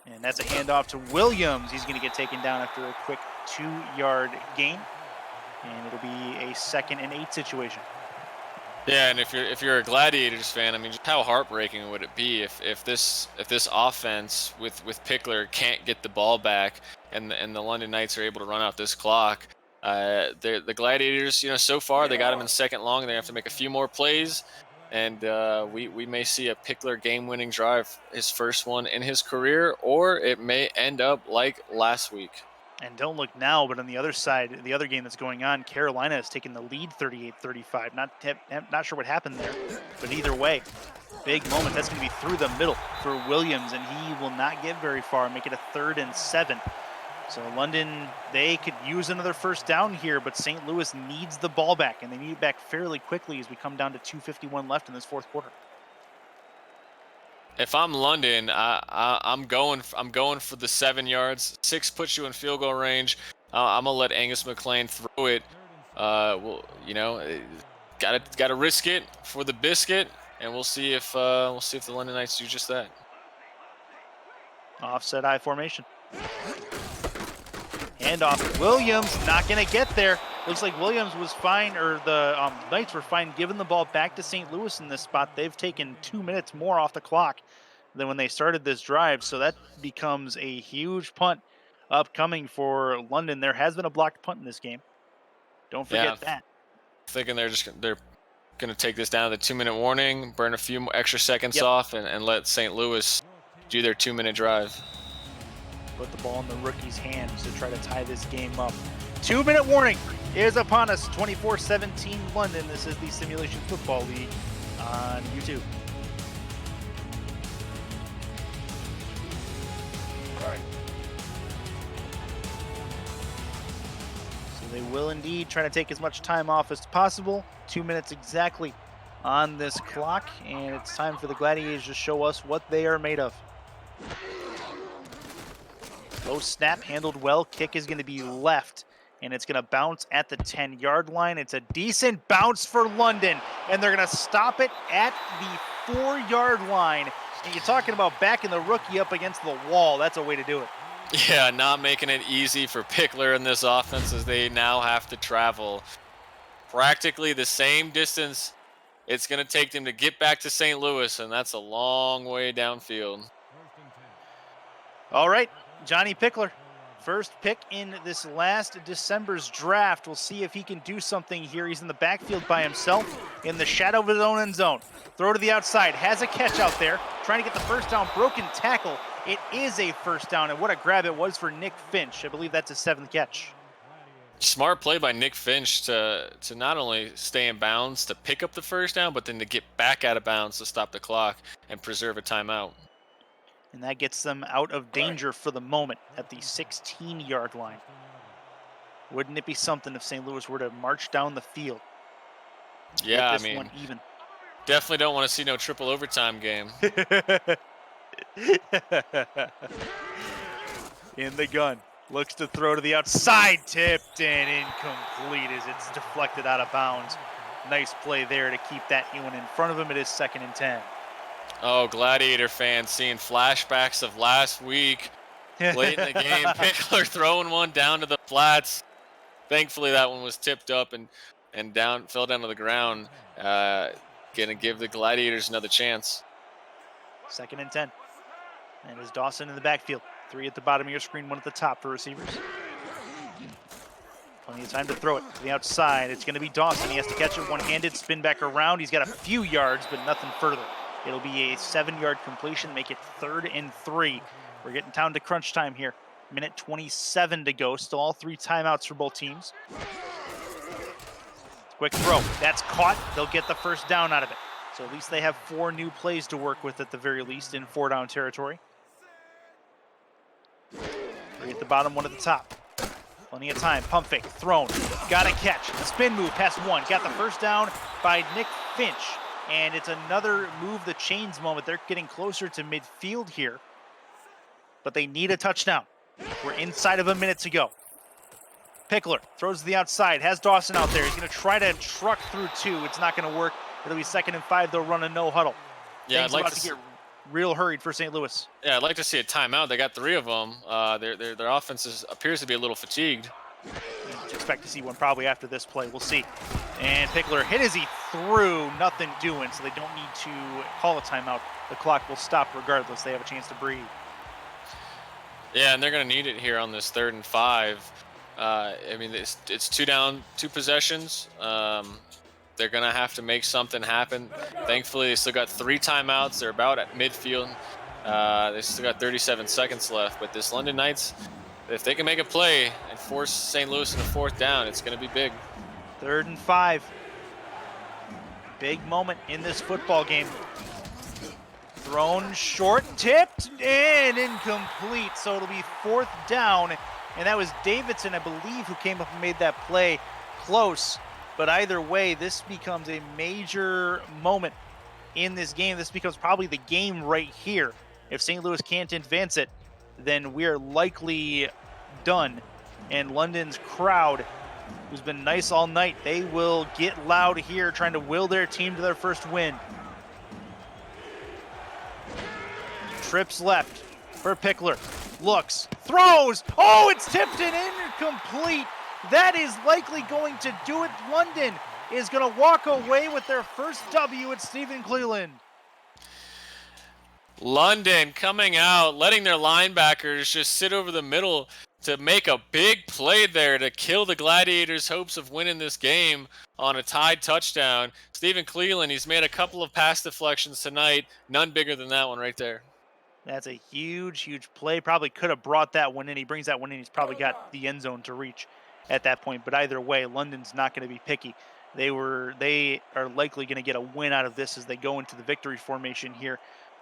And that's a handoff to Williams. He's going to get taken down after a quick 2-yard gain, and it'll be a 2nd and 8 situation. Yeah, and if you're a Gladiators fan, I mean, just how heartbreaking would it be if this offense with Pickler can't get the ball back, and the London Knights are able to run out this clock? The Gladiators, so far they got him in 2nd long, and they have to make a few more plays, and we may see a Pickler game-winning drive, his first one in his career, or it may end up like last week. And don't look now, but on the other side, the other game that's going on, Carolina has taken the lead 38-35. Not sure what happened there, but either way, big moment. That's going to be through the middle for Williams, and he will not get very far, make it a 3rd and 7. So London, they could use another first down here, but St. Louis needs the ball back, and they need it back fairly quickly as we come down to 2:51 left in this 4th quarter. If I'm London, I'm going for the 7 yards. 6 puts you in field goal range. I'm gonna let Angus McLean throw it. Gotta risk it for the biscuit, and we'll see if the London Knights do just that. Offset I formation. Handoff. Williams not going to get there. Looks like Williams was fine, or the Knights were fine giving the ball back to St. Louis in this spot. They've taken 2 minutes more off the clock than when they started this drive, so that becomes a huge punt upcoming for London. There has been a blocked punt in this game. Don't forget that. Thinking they're going to take this down to the 2-minute warning, burn a few extra seconds off, and let St. Louis do their 2-minute drive. Put the ball in the rookie's hands to try to tie this game up. 2-minute warning is upon us. 24-17 London. This is the Simulation Football League on YouTube. So they will indeed try to take as much time off as possible. 2 minutes exactly on this clock, and it's time for the Gladiators to show us what they are made of. Low snap, handled well. Kick is going to be left, and it's going to bounce at the 10-yard line. It's a decent bounce for London, and they're going to stop it at the 4-yard line. And you're talking about backing the rookie up against the wall. That's a way to do it. Yeah, not making it easy for Pickler in this offense, as they now have to travel practically the same distance it's going to take them to get back to St. Louis, and that's a long way downfield. All right. Johnny Pickler, first pick in this last December's draft. We'll see if he can do something here. He's in the backfield by himself in the shadow of his own end zone. Throw to the outside, has a catch out there, trying to get the first down, broken tackle. It is a first down, and what a grab it was for Nick Finch. I believe that's his 7th catch. Smart play by Nick Finch to not only stay in bounds to pick up the first down, but then to get back out of bounds to stop the clock and preserve a timeout. And that gets them out of danger for the moment at the 16-yard line. Wouldn't it be something if St. Louis were to march down the field? Yeah, I mean, even. Definitely don't want to see no triple overtime game. In the gun. Looks to throw to the outside, tipped and incomplete as it's deflected out of bounds. Nice play there to keep that one in front of him. It is 2nd and 10. Oh, Gladiator fans seeing flashbacks of last week. Late in the game, Pickler throwing one down to the flats. Thankfully, that one was tipped up and fell down to the ground. Uh, Gonna give the Gladiators another chance. 2nd and 10. And is Dawson in the backfield. 3 at the bottom of your screen, 1 at the top for receivers. Plenty of time to throw it to the outside. It's going to be Dawson. He has to catch it one-handed, spin back around. He's got a few yards, but nothing further. It'll be a 7-yard completion, make it 3rd and 3. We're getting down to crunch time here. Minute 27 to go. Still all 3 timeouts for both teams. Quick throw. That's caught. They'll get the first down out of it. So at least they have 4 new plays to work with at the very least in 4-down territory. 3 at the bottom, 1 at the top. Plenty of time. Pump fake. Thrown. Got a catch. A spin move past 1. Got the first down by Nick Finch. And it's another move the chains moment. They're getting closer to midfield here. But they need a touchdown. We're inside of a minute to go. Pickler throws to the outside. Has Dawson out there. He's going to try to truck through 2. It's not going to work. It'll be 2nd and 5. They'll run a no huddle. Yeah, Things I'd like about to get real hurried for St. Louis. Yeah, I'd like to see a timeout. They got 3 of them. Their offense appears to be a little fatigued. Expect to see one probably after this play. We'll see. And Pickler hit as he threw. Nothing doing, so they don't need to call a timeout. The clock will stop regardless. They have a chance to breathe. Yeah, and they're going to need it here on this 3rd and 5. I mean, it's 2 down, 2 possessions. They're going to have to make something happen. Thankfully, they still got 3 timeouts. They're about at midfield. They still got 37 seconds left. But this London Knights, if they can make a play and force St. Louis into 4th down, it's going to be big. 3rd and 5. Big moment in this football game. Thrown short, tipped, and incomplete. So it'll be 4th down. And that was Davidson, I believe, who came up and made that play close. But either way, this becomes a major moment in this game. This becomes probably the game right here. If St. Louis can't advance it, then we are likely done. And London's crowd, who's been nice all night, they will get loud here, trying to will their team to their first win. Trips left for Pickler. Looks, throws. Oh, it's tipped and incomplete. That is likely going to do it. London is going to walk away with their first W at Stephen Cleveland. London coming out, letting their linebackers just sit over the middle to make a big play there to kill the Gladiators' hopes of winning this game on a tied touchdown. Stephen Cleveland, he's made a couple of pass deflections tonight. None bigger than that one right there. That's a huge, huge play. Probably could have brought that one in. He brings that one in. He's probably got the end zone to reach at that point. But either way, London's not going to be picky. They are likely going to get a win out of this as they go into the victory formation here.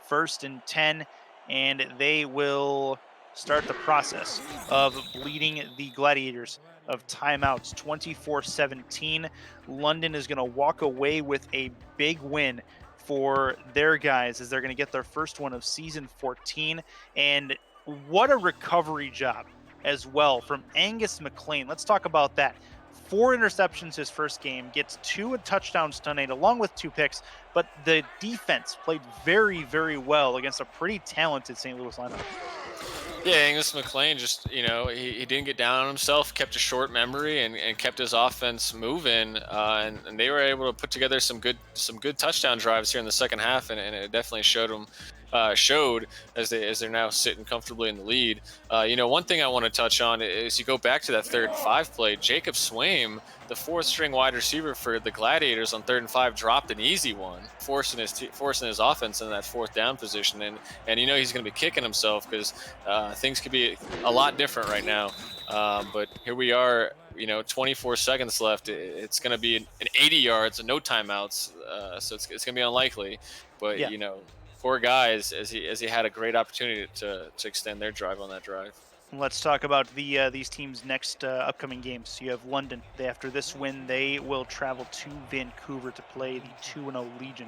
1st and 10, and they will start the process of bleeding the Gladiators of timeouts. 24-17. London is going to walk away with a big win for their guys as they're going to get their first one of season 14. And what a recovery job as well from Angus McLean. Let's talk about that. 4 interceptions his first game, gets 2 touchdowns tonight along with 2 picks, but the defense played very, very well against a pretty talented St. Louis lineup. Yeah, Angus McLean just, he didn't get down on himself, kept a short memory, and kept his offense moving, and they were able to put together some good touchdown drives here in the second half, and it definitely showed as they're now sitting comfortably in the lead. One thing I want to touch on is you go back to that 3rd and 5 play. Jacob Swaim, the 4th string wide receiver for the Gladiators on 3rd and 5, dropped an easy one, forcing his offense in that 4th down position, and he's going to be kicking himself because things could be a lot different right now. But here we are, 24 seconds left. It's going to be an 80 yards and no timeouts, so it's going to be unlikely. But yeah. Poor guys, as he had a great opportunity to extend their drive on that drive. Let's talk about these teams' next upcoming games. You have London. After this win, they will travel to Vancouver to play the 2-0 Legion.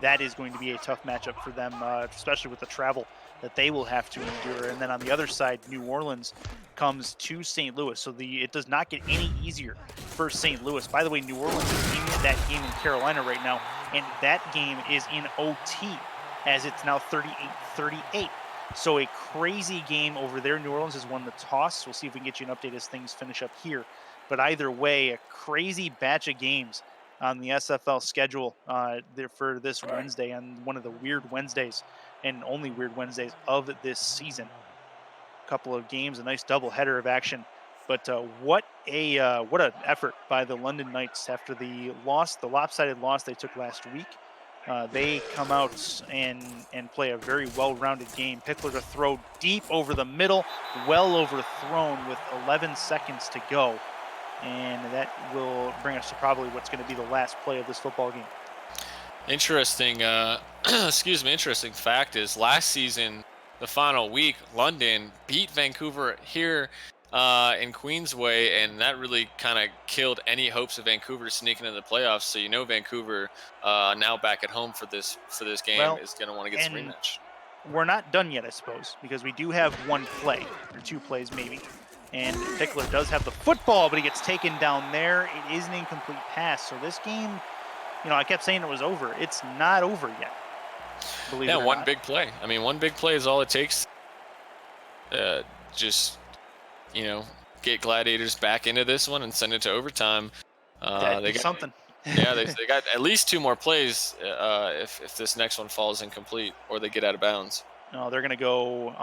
That is going to be a tough matchup for them, especially with the travel that they will have to endure. And then on the other side, New Orleans comes to St. Louis. So it does not get any easier for St. Louis. By the way, New Orleans is in that game in Carolina right now, and that game is in OT, as it's now 38-38. So a crazy game over there. New Orleans has won the toss. We'll see if we can get you an update as things finish up here But either way, a crazy batch of games on the SFL schedule there for this Wednesday, on one of the weird Wednesdays and only weird Wednesdays of this season. Couple of games, a nice doubleheader of action. But what an effort by the London Knights after the lopsided loss they took last week. They come out and play a very well-rounded game. Pickler to throw deep over the middle, well overthrown with 11 seconds to go, and that will bring us to probably what's going to be the last play of this football game. Interesting. Interesting fact is last season, the final week, London beat Vancouver here in Queensway, and that really kind of killed any hopes of Vancouver sneaking into the playoffs. So Vancouver now back at home for this game is going to want to get some rematch. We're not done yet, I suppose, because we do have one play or two plays maybe. And Pickler does have the football, but he gets taken down there. It is an incomplete pass. So this game, I kept saying it was over. It's not over yet. Believe it or one not. big play. I mean, one big play is all it takes. Get Gladiators back into this one and send it to overtime. They got something. Yeah, they got at least two more plays if this next one falls incomplete or they get out of bounds. No, they're going to go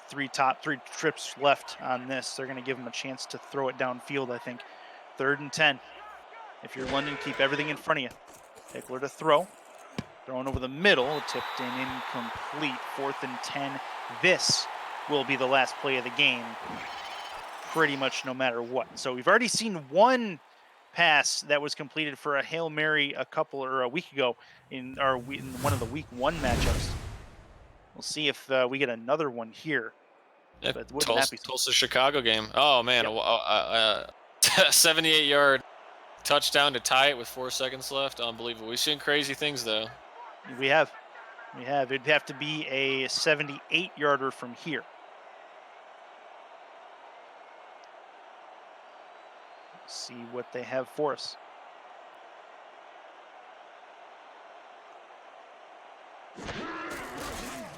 three trips left on this. They're going to give them a chance to throw it downfield, I think. 3rd and 10. If you're London, keep everything in front of you. Pickler to throw. Thrown over the middle, tipped in, incomplete. 4th and 10. This will be the last play of the game, pretty much no matter what. So we've already seen one pass that was completed for a Hail Mary a week ago in one of the week 1 matchups. We'll see if we get another one here. Tulsa Chicago game. Oh man, yep. 78-yard touchdown to tie it with 4 seconds left. Unbelievable. We've seen crazy things though. We have. It'd have to be a 78-yarder from here. Let's see what they have for us.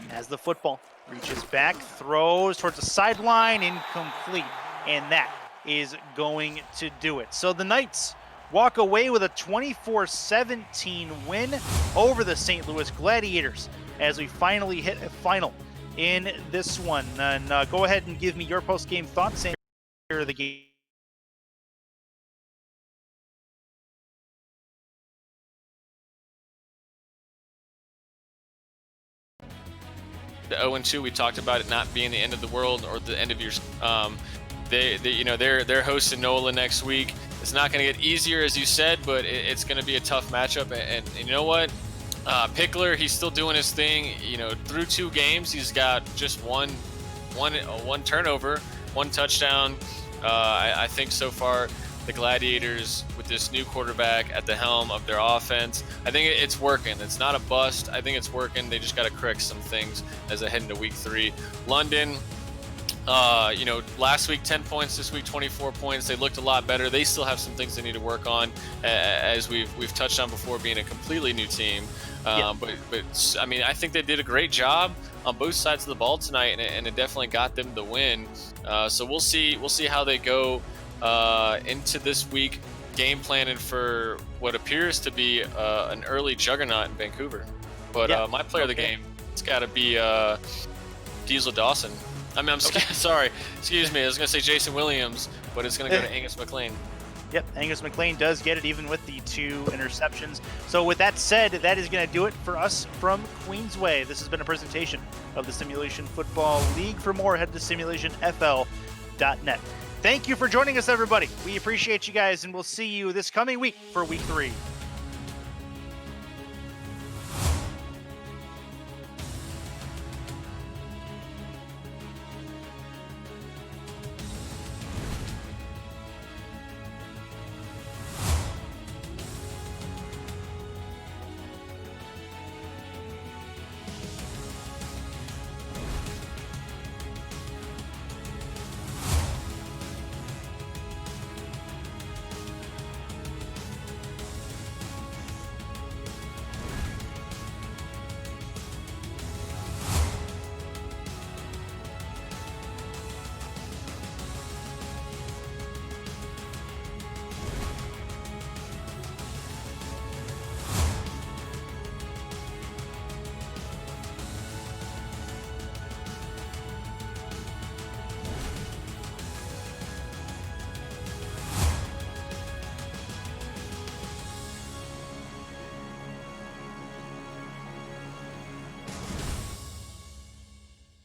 Has the football, reaches back, throws towards the sideline, incomplete, and that is going to do it. So the Knights walk away with a 24-17 win over the St. Louis Gladiators as we finally hit a final in this one. And go ahead and give me your post-game thoughts and here the game. The 0-2, we talked about it not being the end of the world or the end of your. They're hosting NOLA next week. It's not going to get easier, as you said, but it's going to be a tough matchup. And you know what? Pickler, he's still doing his thing. Through 2 games, he's got just one turnover, 1 touchdown. I think so far the Gladiators, with this new quarterback at the helm of their offense, I think it's working. It's not a bust. I think it's working. They just got to correct some things as they head into week 3. London, last week 10 points, this week 24 points. They looked a lot better. They still have some things they need to work on, as we've touched on before, being a completely new team. But I mean, I think they did a great job on both sides of the ball tonight, and it definitely got them the win. So we'll see how they go into this week, game planning for what appears to be an early juggernaut in Vancouver. But my player of the game, it's got to be Diesel Dawson. I mean, sorry, excuse me. I was going to say Jason Williams, but it's going to go to Angus McLean. Yep, Angus McLean does get it, even with the 2 interceptions. So with that said, that is going to do it for us from Queensway. This has been a presentation of the Simulation Football League. For more, head to simulationfl.net. Thank you for joining us, everybody. We appreciate you guys, and we'll see you this coming week for week 3.